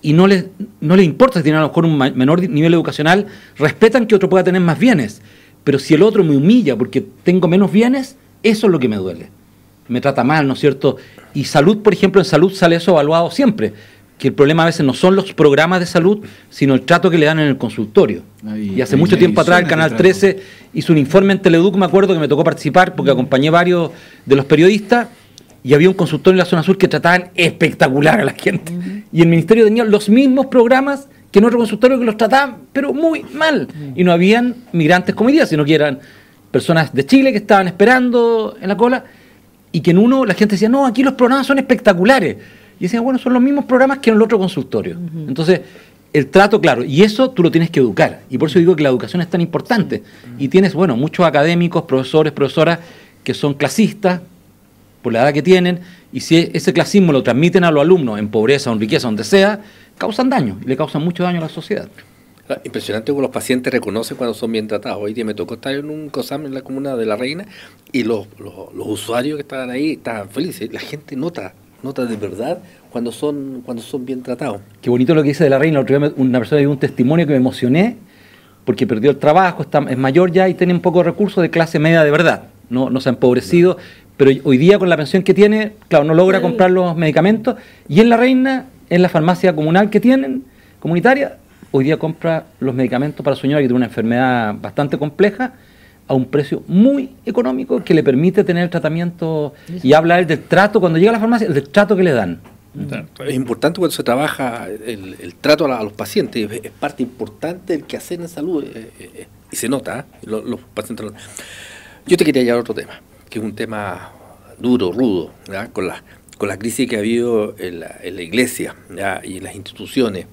Y no les importa si tienen a lo mejor un menor nivel educacional, respetan que otro pueda tener más bienes. Pero si el otro me humilla porque tengo menos bienes, eso es lo que me duele. Me trata mal, ¿no es cierto? Y salud, por ejemplo, en salud sale eso evaluado siempre, que el problema a veces no son los programas de salud, sino el trato que le dan en el consultorio. Y hace mucho tiempo atrás el Canal 13 hizo un informe en Teleduc, me acuerdo que me tocó participar porque acompañé varios de los periodistas, y había un consultorio en la zona sur que trataban espectacular a la gente. Y el ministerio tenía los mismos programas que en otro consultorio que los trataban, pero muy mal. Y no habían migrantes como hoy día, sino que eran personas de Chile que estaban esperando en la cola, y que en uno la gente decía, no, aquí los programas son espectaculares. Y decían, bueno, son los mismos programas que en el otro consultorio. Entonces, el trato, claro, y eso tú lo tienes que educar. Y por eso digo que la educación es tan importante. Y tienes, bueno, muchos académicos, profesores, profesoras, que son clasistas, por la edad que tienen, y si ese clasismo lo transmiten a los alumnos en pobreza o en riqueza, donde sea, causan daño, y le causan mucho daño a la sociedad. Impresionante cómo los pacientes reconocen cuando son bien tratados. Hoy día me tocó estar en un COSAM en la comuna de La Reina, y los usuarios que estaban ahí estaban felices. La gente nota de verdad cuando son bien tratados. Qué bonito lo que dice de La Reina. Otro día una persona dio un testimonio que me emocioné, porque perdió el trabajo, es mayor ya y tiene un poco de recursos, de clase media de verdad. No se ha empobrecido, pero hoy día con la pensión que tiene, claro, no logra comprar los medicamentos, y en La Reina, en la farmacia comunal que tienen, comunitaria, hoy día compra los medicamentos para su señora que tiene una enfermedad bastante compleja, a un precio muy económico que le permite tener el tratamiento. Y habla él del trato, cuando llega a la farmacia, del trato que le dan. Es importante cuando se trabaja el trato a los pacientes, es parte importante del quehacer en salud, y se nota, los pacientes. Yo te quería llevar a otro tema, que es un tema duro, rudo, ¿ya?, con la crisis que ha habido en la iglesia, ¿ya?, y en las instituciones.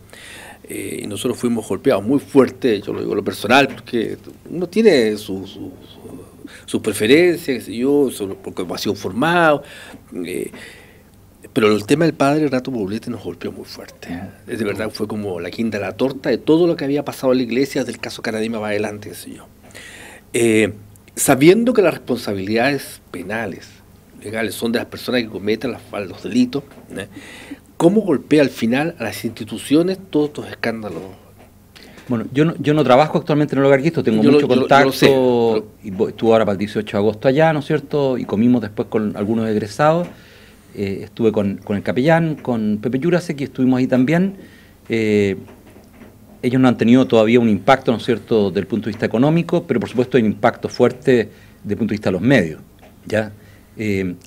Y nosotros fuimos golpeados muy fuerte, yo lo digo lo personal, porque uno tiene sus preferencias, qué sé yo, porque ha sido formado, pero el tema del padre Rato Poblete nos golpeó muy fuerte. De verdad fue como la quinta de la torta de todo lo que había pasado en la iglesia, del caso Caradima para adelante, qué sé yo. Sabiendo que las responsabilidades penales, legales, son de las personas que cometen los delitos, ¿eh?, ¿cómo golpea al final a las instituciones todos estos escándalos? Bueno, yo no trabajo actualmente en el hogar Cristo, tengo mucho contacto, y estuve ahora para el 18 de agosto allá, ¿no es cierto?, y comimos después con algunos egresados, estuve con el capellán, con Pepe Yurasek, y estuvimos ahí también. Ellos no han tenido todavía un impacto, ¿no es cierto?, desde el punto de vista económico, pero por supuesto hay un impacto fuerte desde el punto de vista de los medios, ¿ya?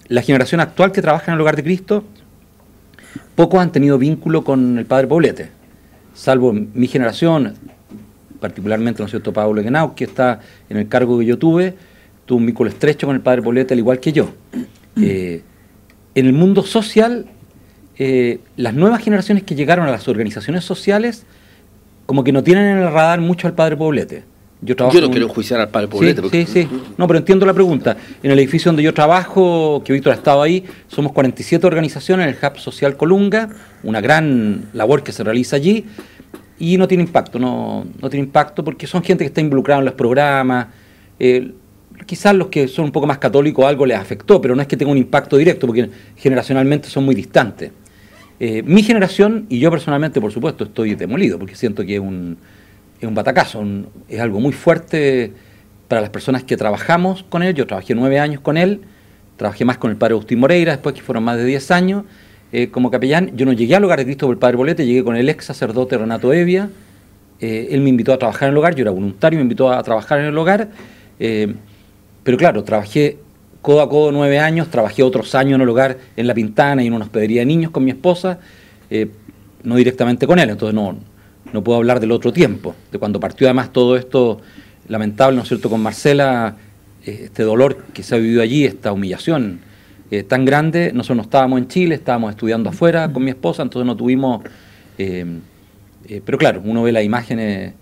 La generación actual que trabaja en el hogar de Cristo, pocos han tenido vínculo con el padre Poblete, salvo mi generación, particularmente, ¿no es cierto?, Pablo Genau, que está en el cargo que yo tuve, tuvo un vínculo estrecho con el padre Poblete, al igual que yo. En el mundo social, las nuevas generaciones que llegaron a las organizaciones sociales, como que no tienen en el radar mucho al padre Poblete. Yo no quiero enjuiciar al padre Poblete. Sí. No, pero entiendo la pregunta. En el edificio donde yo trabajo, que Víctor ha estado ahí, somos 47 organizaciones, el Hub Social Colunga, una gran labor que se realiza allí, y no tiene impacto, no tiene impacto porque son gente que está involucrada en los programas. Quizás los que son un poco más católicos algo les afectó, pero no es que tenga un impacto directo, porque generacionalmente son muy distantes. Mi generación, y yo personalmente, por supuesto, estoy demolido, porque siento que es un batacazo, es algo muy fuerte para las personas que trabajamos con él. Yo trabajé 9 años con él, trabajé más con el padre Agustín Moreira, después que fueron más de 10 años como capellán. Yo no llegué al hogar de Cristo por el padre Poblete, llegué con el ex sacerdote Renato Evia. Él me invitó a trabajar en el hogar, yo era voluntario, me invitó a trabajar en el hogar, pero claro, trabajé codo a codo 9 años, trabajé otros años en el hogar, en La Pintana y en una hospedería de niños con mi esposa, no directamente con él, entonces no puedo hablar del otro tiempo, de cuando partió además todo esto lamentable, ¿no es cierto?, con Marcela, este dolor que se ha vivido allí, esta humillación tan grande. Nosotros no estábamos en Chile, estábamos estudiando afuera con mi esposa, entonces no tuvimos... pero claro, uno ve las imágenes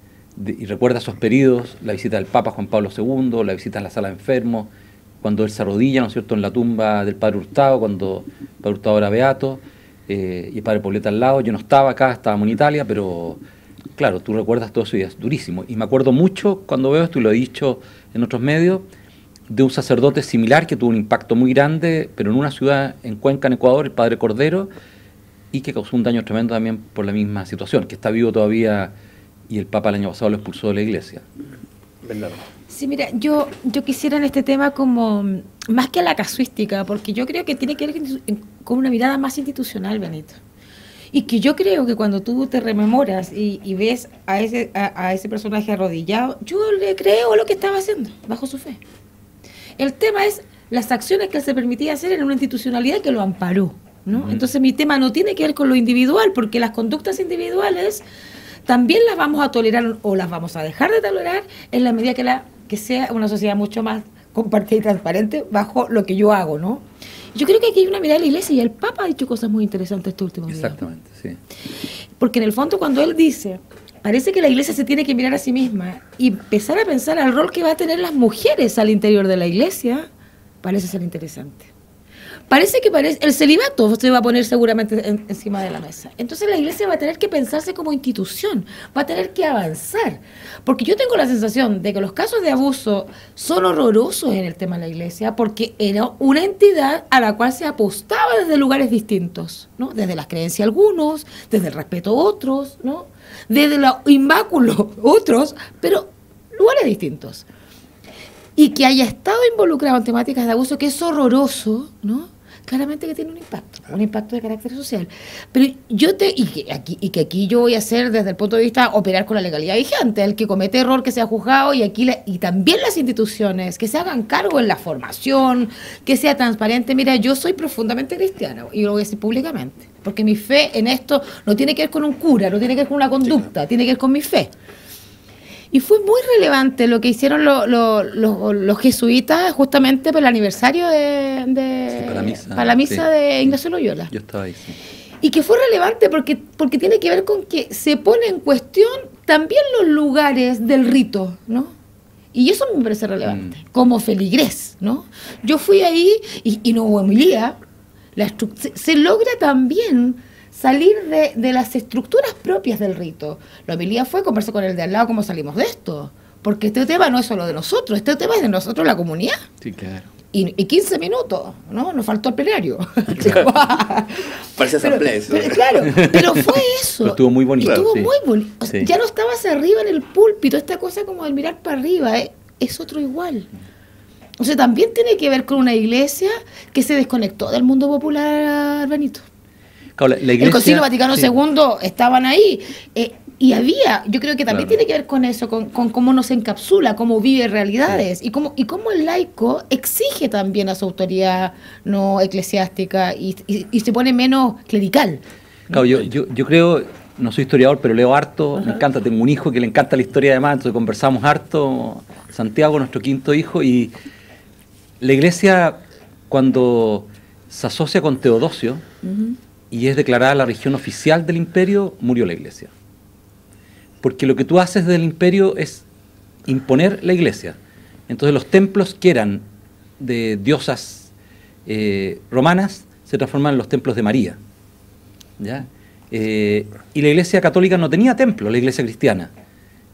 y recuerda esos periodos, la visita del Papa Juan Pablo II, la visita en la sala de enfermos, cuando él se arrodilla, ¿no es cierto?, en la tumba del padre Hurtado, cuando el padre Hurtado era beato, y el padre Poblete al lado. Yo no estaba acá, estábamos en Italia, pero claro, tú recuerdas todo eso y es durísimo. Y me acuerdo mucho cuando veo esto, y lo he dicho en otros medios, de un sacerdote similar que tuvo un impacto muy grande, pero en una ciudad en Cuenca, en Ecuador, el padre Cordero, y que causó un daño tremendo también por la misma situación, que está vivo todavía, y el Papa el año pasado lo expulsó de la iglesia. Bernardo. Sí, mira, yo quisiera en este tema como, más que a la casuística, porque yo creo que tiene que ver con una mirada más institucional, Benito. Y que yo creo que cuando tú te rememoras y ves a ese personaje arrodillado, yo le creo lo que estaba haciendo, bajo su fe. El tema es las acciones que él se permitía hacer en una institucionalidad que lo amparó, ¿no? Entonces mi tema no tiene que ver con lo individual, porque las conductas individuales también las vamos a tolerar o las vamos a dejar de tolerar en la medida que sea una sociedad mucho más compartida y transparente bajo lo que yo hago, ¿no? Yo creo que aquí hay una mirada de la iglesia, y el Papa ha dicho cosas muy interesantes este último día. Exactamente, sí. Porque en el fondo cuando él dice, parece que la iglesia se tiene que mirar a sí misma y empezar a pensar al rol que va a tener las mujeres al interior de la iglesia, parece ser interesante. Parece que el celibato se va a poner seguramente encima de la mesa. Entonces la iglesia va a tener que pensarse como institución, va a tener que avanzar. Porque yo tengo la sensación de que los casos de abuso son horrorosos en el tema de la iglesia, porque era una entidad a la cual se apostaba desde lugares distintos, ¿no? Desde las creencias algunos, desde el respeto otros, ¿no? Desde los inmáculos otros, pero lugares distintos. Y que haya estado involucrado en temáticas de abuso, que es horroroso, ¿no? Claramente que tiene un impacto de carácter social. Pero y que aquí yo voy a hacer desde el punto de vista operar con la legalidad vigente, el que comete error que sea juzgado, y también las instituciones que se hagan cargo en la formación, que sea transparente. Mira, yo soy profundamente cristiana y lo voy a decir públicamente, porque mi fe en esto no tiene que ver con un cura, no tiene que ver con una conducta, tiene que ver con mi fe. Y fue muy relevante lo que hicieron los jesuitas justamente por el aniversario para la misa de Ignacio Loyola. Yo estaba ahí, sí. Y que fue relevante porque tiene que ver con que se pone en cuestión también los lugares del rito, ¿no? Y eso me parece relevante, como feligrés, ¿no? Yo fui ahí y no hubo homilía. Se logra también salir de las estructuras propias del rito. La homilía fue conversar con el de al lado cómo salimos de esto. Porque este tema no es solo de nosotros, este tema es de nosotros, la comunidad. Sí, claro. Y 15 minutos, ¿no? Nos faltó el plenario. Parece asamblea. Claro, pero fue eso. Pero estuvo muy bonito. Estuvo sí. muy bonito. O sea, Sí. ya no estabas arriba en el púlpito, esta cosa como de mirar para arriba, es otro igual. O sea, también tiene que ver con una iglesia que se desconectó del mundo popular, Benito. Claro, la iglesia, el Concilio Vaticano sí. II estaban ahí. Y yo creo que también Claro. tiene que ver con eso, con cómo nos encapsula, cómo vive realidades, sí. y cómo el laico exige también a su autoridad no eclesiástica y se pone menos clerical. Claro, yo creo, no soy historiador, pero leo harto, me encanta, tengo un hijo que le encanta la historia además, entonces conversamos harto, Santiago, nuestro quinto hijo, y La iglesia, cuando se asocia con Teodosio y es declarada la religión oficial del imperio, murió la iglesia. Porque lo que tú haces del imperio es imponer la iglesia. Entonces los templos que eran de diosas romanas se transforman en los templos de María. ¿Ya? Y la iglesia católica no tenía templo, la iglesia cristiana.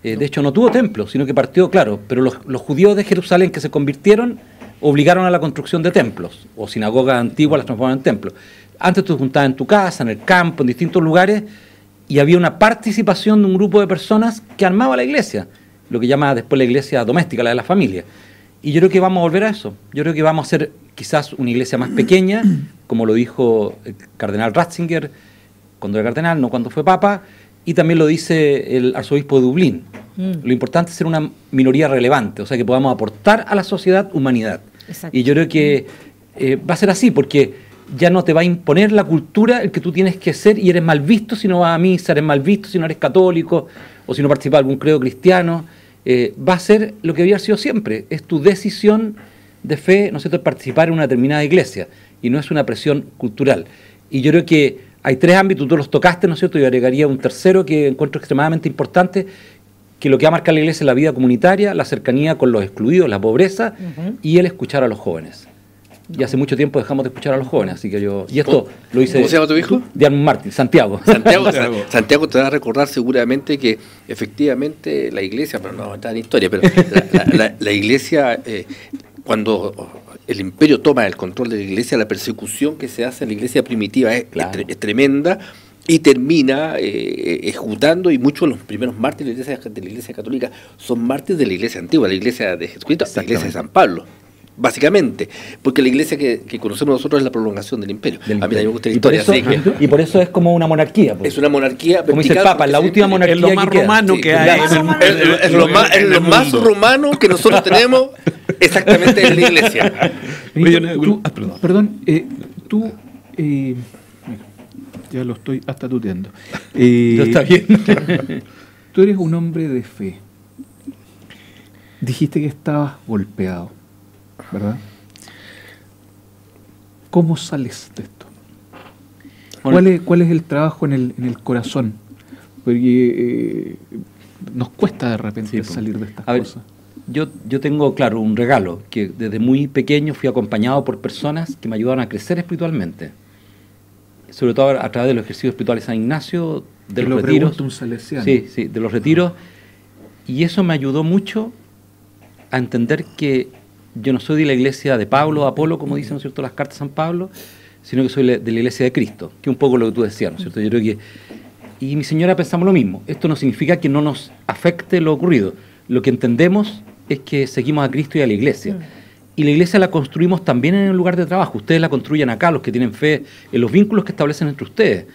De hecho no tuvo templo, sino que partió, claro, pero los judíos de Jerusalén que se convirtieron obligaron a la construcción de templos, o sinagogas antiguas las transformaron en templos. Antes tú te juntabas en tu casa, en el campo, en distintos lugares, y había una participación de un grupo de personas que armaba la iglesia, lo que llama después la iglesia doméstica, la de la familia. Y yo creo que vamos a volver a eso. Yo creo que vamos a hacer quizás una iglesia más pequeña, como lo dijo el cardenal Ratzinger cuando era cardenal, no cuando fue papa, y también lo dice el arzobispo de Dublín. Lo importante es ser una minoría relevante, o sea, que podamos aportar a la sociedad humanidad. Exacto. Y yo creo que va a ser así, porque ya no te va a imponer la cultura el que tú tienes que ser y eres mal visto si no vas a misa, eres mal visto si no eres católico o si no participas de algún credo cristiano. Va a ser lo que había sido siempre, es tu decisión de fe, ¿no es cierto?, participar en una determinada iglesia y no es una presión cultural. Y yo creo que hay tres ámbitos, tú los tocaste, ¿no es cierto?, y agregaría un tercero que encuentro extremadamente importante, que lo que va a marcar la iglesia es la vida comunitaria, la cercanía con los excluidos, la pobreza y el escuchar a los jóvenes. Y hace mucho tiempo dejamos de escuchar a los jóvenes, así que yo... Y esto lo hice... ¿Cómo se llama tu hijo? Dian Martín, Santiago. Santiago te va a recordar seguramente que efectivamente la iglesia, pero no está en historia, pero la iglesia, cuando el imperio toma el control de la iglesia, la persecución que se hace en la iglesia primitiva es tremenda y termina ejecutando, y muchos de los primeros mártires de la iglesia católica son mártires de la iglesia antigua, la iglesia de Jesucristo, la iglesia de San Pablo. Básicamente, porque la iglesia que conocemos nosotros es la prolongación del imperio. A mí también me gusta la historia. Y por eso es como una monarquía. Es una monarquía. Como dice el Papa, la última monarquía. Es lo más romano que hay. Es lo más romano que nosotros tenemos exactamente en la iglesia. Perdón, tú... ya lo estoy hasta tuteando. Está bien. Tú eres un hombre de fe. Dijiste que estabas golpeado, ¿verdad? ¿Cómo sales de esto? Bueno, ¿Cuál es el trabajo en el corazón? Porque nos cuesta de repente salir de estas cosas. Yo tengo, claro, un regalo, que desde muy pequeño fui acompañado por personas que me ayudaron a crecer espiritualmente. Sobre todo a través de los ejercicios espirituales de San Ignacio, de los retiros. Un salesiano. Sí, de los retiros. Y eso me ayudó mucho a entender que yo no soy de la iglesia de Pablo o Apolo, como dicen, ¿no es cierto?, las cartas de San Pablo, sino que soy de la iglesia de Cristo, que es un poco lo que tú decías, ¿no es cierto? Yo creo que... Y mi señora pensamos lo mismo. Esto no significa que no nos afecte lo ocurrido. Lo que entendemos es que seguimos a Cristo y a la iglesia. Y la iglesia la construimos también en el lugar de trabajo. Ustedes la construyen acá, los que tienen fe, en los vínculos que establecen entre ustedes,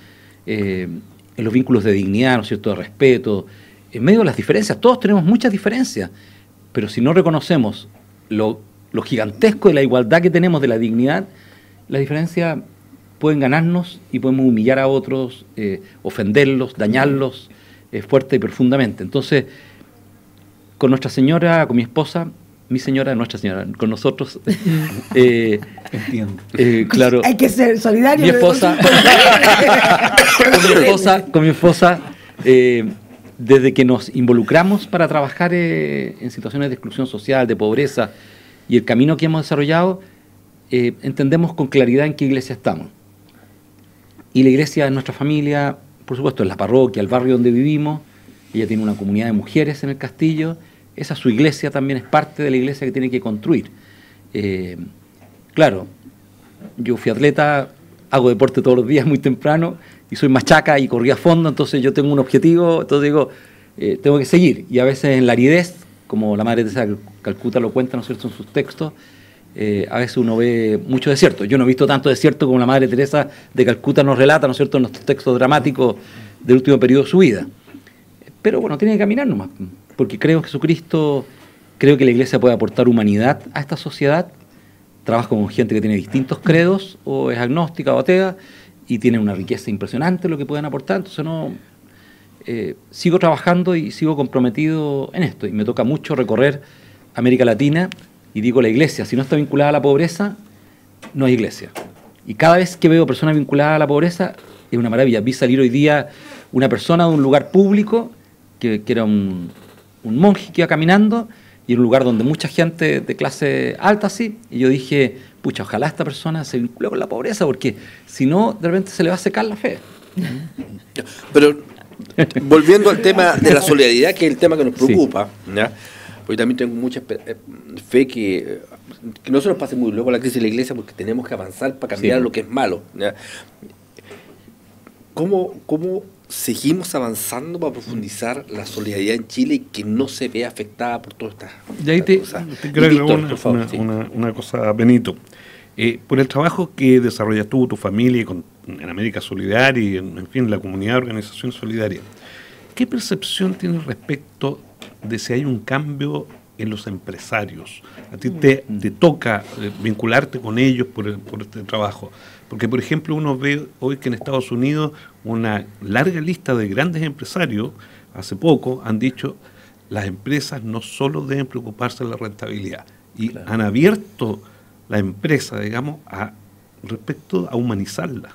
en los vínculos de dignidad, ¿no es cierto?, de respeto, en medio de las diferencias. Todos tenemos muchas diferencias, pero si no reconocemos lo gigantesco de la igualdad que tenemos, de la dignidad, las diferencias pueden ganarnos y podemos humillar a otros, ofenderlos, dañarlos fuerte y profundamente. Entonces, con Nuestra Señora, con mi esposa, mi señora, nuestra señora, con nosotros, entiendo. Claro. Hay que ser solidario. Mi esposa, con mi esposa, desde que nos involucramos para trabajar en situaciones de exclusión social, de pobreza, y el camino que hemos desarrollado, entendemos con claridad en qué iglesia estamos. Y la iglesia es nuestra familia, por supuesto, es la parroquia, el barrio donde vivimos. Ella tiene una comunidad de mujeres en el castillo. Esa su iglesia también es parte de la iglesia que tiene que construir. Claro, yo fui atleta, hago deporte todos los días muy temprano y soy machaca y corrí a fondo, entonces yo tengo un objetivo, entonces digo, tengo que seguir. Y a veces en la aridez, como la Madre Teresa de Calcuta lo cuenta, ¿no es cierto?, en sus textos, a veces uno ve mucho desierto. Yo no he visto tanto desierto como la Madre Teresa de Calcuta nos relata, ¿no es cierto?, en nuestros textos dramáticos del último periodo de su vida. Pero bueno, tiene que caminar nomás, porque creo en Jesucristo, creo que la iglesia puede aportar humanidad a esta sociedad. Trabajo con gente que tiene distintos credos, o es agnóstica o atea, y tiene una riqueza impresionante lo que pueden aportar. Entonces sigo trabajando y sigo comprometido en esto, y me toca mucho recorrer América Latina y digo la iglesia, si no está vinculada a la pobreza, no hay iglesia. Y cada vez que veo personas vinculadas a la pobreza, es una maravilla. Vi salir hoy día una persona de un lugar público, que era un monje que iba caminando, y en un lugar donde mucha gente de clase alta, sí, y yo dije, pucha, ojalá esta persona se vincule con la pobreza, porque si no, de repente se le va a secar la fe. Pero volviendo al tema de la solidaridad, que es el tema que nos preocupa, ¿ya? Porque también tengo mucha fe que no se nos pase muy luego la crisis de la iglesia, porque tenemos que avanzar para cambiar lo que es malo, ¿ya? ¿Cómo seguimos avanzando para profundizar la solidaridad en Chile y que no se vea afectada por todas estas Y ahí te creo Víctor, una cosa, Benito. Por el trabajo que desarrollas tú, tu familia, en América Solidaria y en fin, la comunidad de organización solidaria, ¿qué percepción tienes respecto de si hay un cambio en los empresarios? A ti te toca vincularte con ellos por este trabajo. Porque, por ejemplo, uno ve hoy que en Estados Unidos una larga lista de grandes empresarios, hace poco, han dicho las empresas no solo deben preocuparse de la rentabilidad, y han abierto la empresa, digamos, respecto a humanizarla.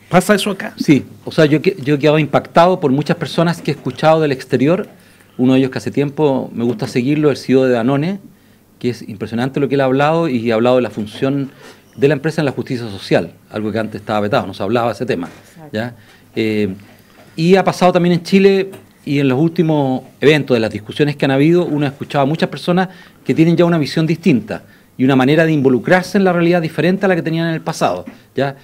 ¿Pasa eso acá? Sí, o sea, yo he quedado impactado por muchas personas que he escuchado del exterior. Uno de ellos que hace tiempo me gusta seguirlo, el CEO de Danone, que es impresionante lo que él ha hablado, y ha hablado de la función de la empresa en la justicia social, algo que antes estaba vetado, no se hablaba de ese tema, ¿ya? Y ha pasado también en Chile, y en los últimos eventos, de las discusiones que han habido, uno ha escuchado a muchas personas que tienen ya una visión distinta y una manera de involucrarse en la realidad diferente a la que tenían en el pasado, ¿ya?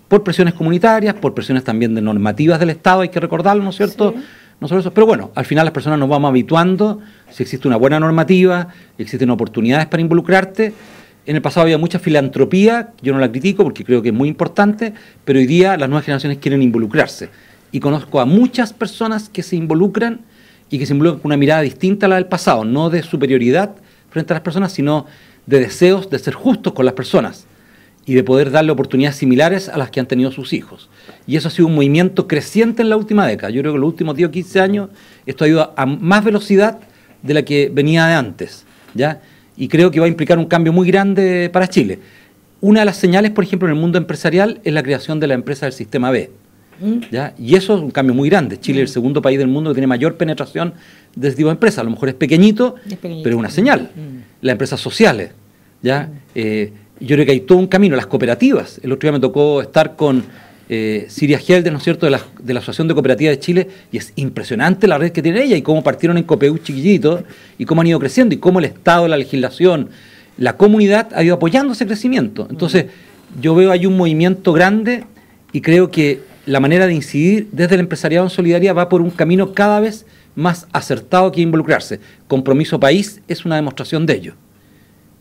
Por presiones comunitarias, por presiones también de normativas del Estado, hay que recordarlo, ¿no es cierto? Sí. No solo eso, pero bueno, al final las personas nos vamos habituando, si existe una buena normativa, existen oportunidades para involucrarte. En el pasado había mucha filantropía, yo no la critico porque creo que es muy importante, pero hoy día las nuevas generaciones quieren involucrarse. Y conozco a muchas personas que se involucran y que se involucran con una mirada distinta a la del pasado, no de superioridad frente a las personas, sino de deseos de ser justos con las personas y de poder darle oportunidades similares a las que han tenido sus hijos. Y eso ha sido un movimiento creciente en la última década. Yo creo que en los últimos 10 o 15 años esto ha ido a más velocidad de la que venía de antes, ¿ya? Y creo que va a implicar un cambio muy grande para Chile. Una de las señales, por ejemplo, en el mundo empresarial es la creación de la empresa del sistema B, ¿ya? Y eso es un cambio muy grande. Chile es el segundo país del mundo que tiene mayor penetración de este tipo de empresas. A lo mejor es pequeñito, pero es una señal. Las empresas sociales, ¿ya? Yo creo que hay todo un camino. Las cooperativas. El otro día me tocó estar con Siria Helder, ¿no es cierto?, de la Asociación de Cooperativas de Chile, y es impresionante la red que tiene ella y cómo partieron en Copeu chiquititos y cómo han ido creciendo y cómo el Estado, la legislación, la comunidad ha ido apoyando ese crecimiento. Entonces, yo veo ahí un movimiento grande y creo que la manera de incidir desde el empresariado en solidaridad va por un camino cada vez más acertado que involucrarse. Compromiso País es una demostración de ello,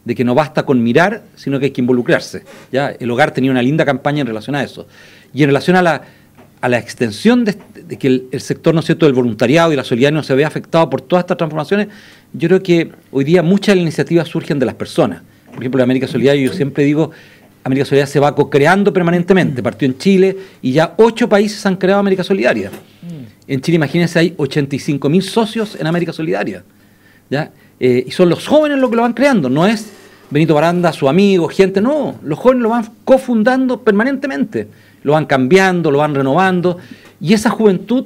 de que no basta con mirar, sino que hay que involucrarse. ¿Ya? El Hogar tenía una linda campaña en relación a eso. Y en relación a la extensión de que el sector, ¿no es cierto?, del voluntariado y la solidaridad no se vea afectado por todas estas transformaciones, yo creo que hoy día muchas de las iniciativas surgen de las personas. Por ejemplo, la América Solidaria, yo siempre digo, América Solidaria se va co-creando permanentemente. Partió en Chile y ya 8 países han creado América Solidaria. En Chile, imagínense, hay 85.000 socios en América Solidaria, ¿ya? Y son los jóvenes los que lo van creando, no es Benito Baranda, su amigo, gente, no, los jóvenes lo van cofundando permanentemente, lo van cambiando, lo van renovando, y esa juventud,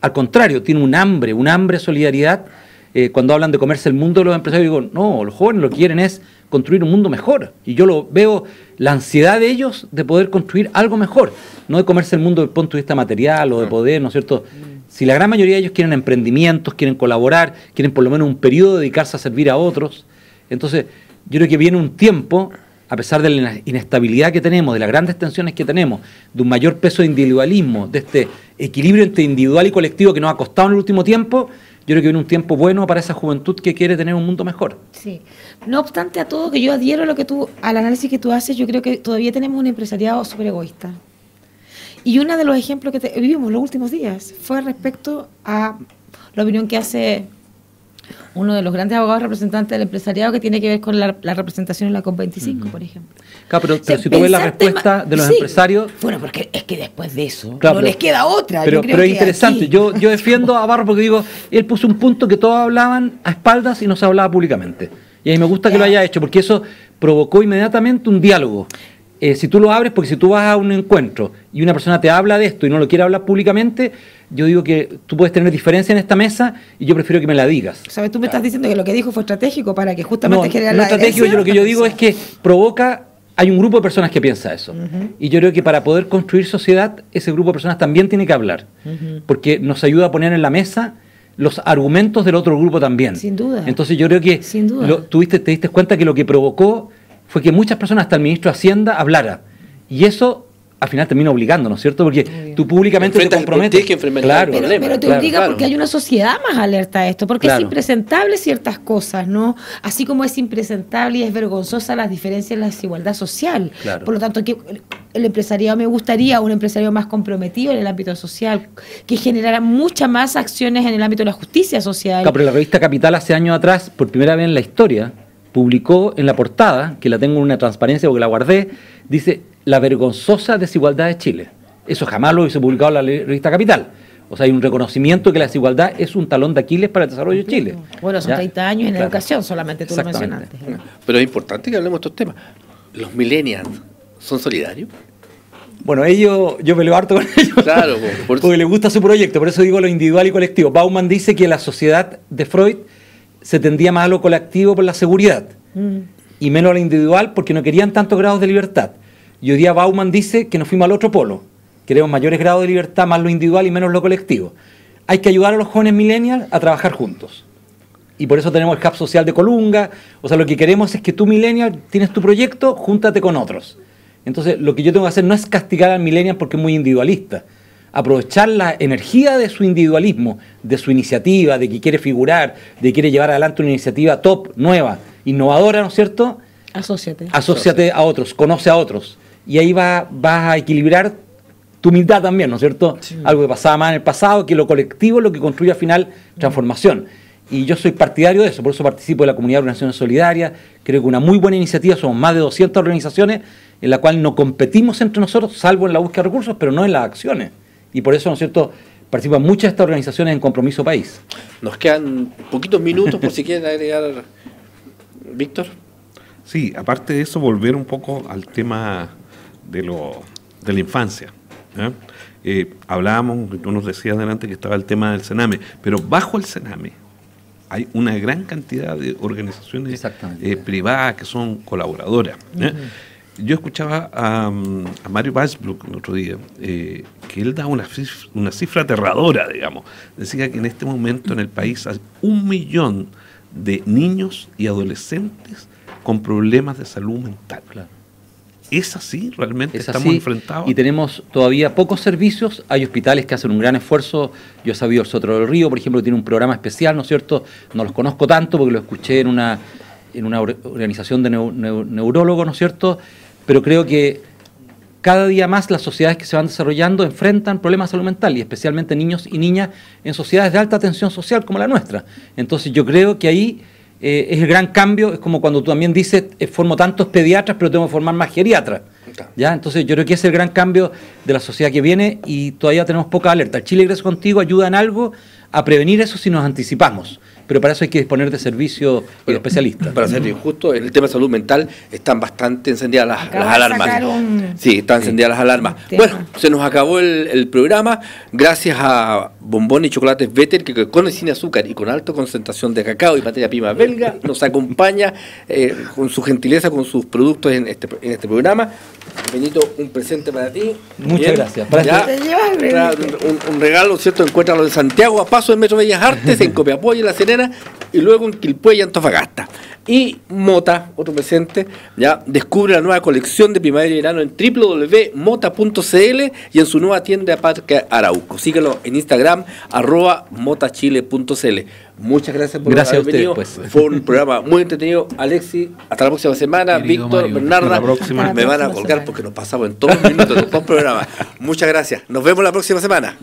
al contrario, tiene un hambre de solidaridad. Cuando hablan de comerse el mundo de los empresarios, digo, no, los jóvenes lo que quieren es construir un mundo mejor, y yo lo veo, la ansiedad de ellos de poder construir algo mejor, no de comerse el mundo desde el punto de vista material o de poder, ¿no es cierto? Si la gran mayoría de ellos quieren emprendimientos, quieren colaborar, quieren por lo menos un periodo dedicarse a servir a otros, entonces yo creo que viene un tiempo, a pesar de la inestabilidad que tenemos, de las grandes tensiones que tenemos, de un mayor peso de individualismo, de este equilibrio entre individual y colectivo que nos ha costado en el último tiempo, yo creo que viene un tiempo bueno para esa juventud que quiere tener un mundo mejor. Sí. No obstante a todo, que yo adhiero al análisis que tú haces, yo creo que todavía tenemos un empresariado súper egoísta. Y uno de los ejemplos que vivimos los últimos días fue respecto a la opinión que hace uno de los grandes abogados representantes del empresariado, que tiene que ver con la representación en la COP25, por ejemplo. Claro, pero si tú ves la respuesta de los empresarios... Bueno, porque es que después de eso claro, no les queda otra. Pero es interesante. Yo defiendo a Barro porque digo, él puso un punto que todos hablaban a espaldas y no se hablaba públicamente. Y a mí me gusta que lo haya hecho, porque eso provocó inmediatamente un diálogo. Si tú lo abres, porque si tú vas a un encuentro y una persona te habla de esto y no lo quiere hablar públicamente, yo digo que tú puedes tener diferencia en esta mesa y yo prefiero que me la digas. ¿Sabes? Tú me estás diciendo que lo que dijo fue estratégico para que justamente generar no la estratégico, adherencia. lo que yo digo es que provoca, hay un grupo de personas que piensa eso. Y yo creo que para poder construir sociedad, ese grupo de personas también tiene que hablar. Porque nos ayuda a poner en la mesa los argumentos del otro grupo también. Sin duda. Entonces yo creo que Sin duda. te diste cuenta que lo que provocó fue que muchas personas, hasta el ministro de Hacienda, hablara. Y eso al final termina obligando, ¿no es cierto? Porque tú públicamente te comprometes. Tienes que enfrentar el problema. Pero te Claro, obliga claro. porque hay una sociedad más alerta a esto, porque Claro. es impresentable ciertas cosas, ¿no? Así como es impresentable y es vergonzosa las diferencias en la desigualdad social. Claro. Por lo tanto, que el empresariado, me gustaría un empresario más comprometido en el ámbito social, que generara muchas más acciones en el ámbito de la justicia social. Claro, pero la revista Capital hace años atrás, por primera vez en la historia, publicó en la portada, que la tengo en una transparencia porque la guardé, dice la vergonzosa desigualdad de Chile. Eso jamás lo hubiese publicado la revista Capital. O sea, hay un reconocimiento de que la desigualdad es un talón de Aquiles para el desarrollo de Chile. Bueno, son ¿Ya? 30 años en Claro. educación, solamente tú lo Exactamente. mencionaste. Pero es importante que hablemos de estos temas. ¿Los millennials son solidarios? Bueno, yo peleo harto con ellos. Claro, porque les gusta su proyecto, por eso digo lo individual y colectivo. Bauman dice que la sociedad de Freud se tendía más a lo colectivo por la seguridad y menos a lo individual porque no querían tantos grados de libertad. Y hoy día Bauman dice que nos fuimos al otro polo. Queremos mayores grados de libertad, más lo individual y menos lo colectivo. Hay que ayudar a los jóvenes millennials a trabajar juntos. Y por eso tenemos el Hub Social de Colunga. O sea, lo que queremos es que tú, millennial, tienes tu proyecto, júntate con otros. Entonces, lo que yo tengo que hacer no es castigar al millennial porque es muy individualista. Aprovechar la energía de su individualismo, de su iniciativa, de que quiere figurar, de que quiere llevar adelante una iniciativa top, nueva, innovadora, ¿no es cierto? Asociate. Asociate a otros, conoce a otros. Y ahí vas a equilibrar tu humildad también, ¿no es cierto? Sí. Algo que pasaba más en el pasado, que lo colectivo es lo que construye al final transformación. Y yo soy partidario de eso, por eso participo de la Comunidad de Organizaciones Solidarias. Creo que una muy buena iniciativa, somos más de 200 organizaciones en la cual no competimos entre nosotros, salvo en la búsqueda de recursos, pero no en las acciones. Y por eso, ¿no es cierto?, participan muchas de estas organizaciones en Compromiso País. Nos quedan poquitos minutos por si quieren agregar, Víctor. Sí, aparte de eso, volver un poco al tema de la infancia. Hablábamos, tú nos decías delante que estaba el tema del Sename, pero bajo el Sename hay una gran cantidad de organizaciones privadas que son colaboradoras. Yo escuchaba a Mario Weisbluck el otro día, que él da una cifra aterradora, digamos. Decía que en este momento en el país hay 1 millón de niños y adolescentes con problemas de salud mental. Claro. ¿Es así? ¿Realmente es estamos así, enfrentados? Y tenemos todavía pocos servicios. Hay hospitales que hacen un gran esfuerzo. Yo he sabido el Sotero del Río, por ejemplo, que tiene un programa especial, ¿no es cierto? No los conozco tanto porque lo escuché en una organización de neurólogos, ¿no es cierto? Pero creo que cada día más las sociedades que se van desarrollando enfrentan problemas de salud mental, y especialmente niños y niñas en sociedades de alta tensión social como la nuestra. Entonces yo creo que ahí es el gran cambio. Es como cuando tú también dices, formo tantos pediatras, pero tengo que formar más geriatras. ¿Ya? Entonces yo creo que ese es el gran cambio de la sociedad que viene, y todavía tenemos poca alerta. El Chile Crece Contigo ayuda en algo a prevenir eso si nos anticipamos, pero para eso hay que disponer de servicios y de especialistas. Para ser injusto, en el tema de salud mental están bastante encendidas las alarmas. Sí, están encendidas las alarmas. Bueno, se nos acabó el programa. Gracias a Bombón y Chocolates Vetter, que con y sin azúcar y con alta concentración de cacao y materia prima belga, nos acompaña con su gentileza, con sus productos en este programa. Benito, un presente para ti. Muchas gracias. Un regalo, ¿cierto? Encuéntralo en Santiago, a paso del Metro Bellas Artes, en Copiapó y en La Serena, y luego en Quilpué y Antofagasta. Y Mota, otro presente, ya descubre la nueva colección de primavera y verano en www.mota.cl y en su nueva tienda de Parque Arauco. Síguelo en Instagram, @motachile.cl. Muchas gracias por haber venido. Pues. Fue un programa muy entretenido. Alexis, hasta la próxima semana. Querido Víctor, Mario, Bernarda, próxima. me van a colgar porque nos pasamos en todos los minutos de un programa. Muchas gracias. Nos vemos la próxima semana.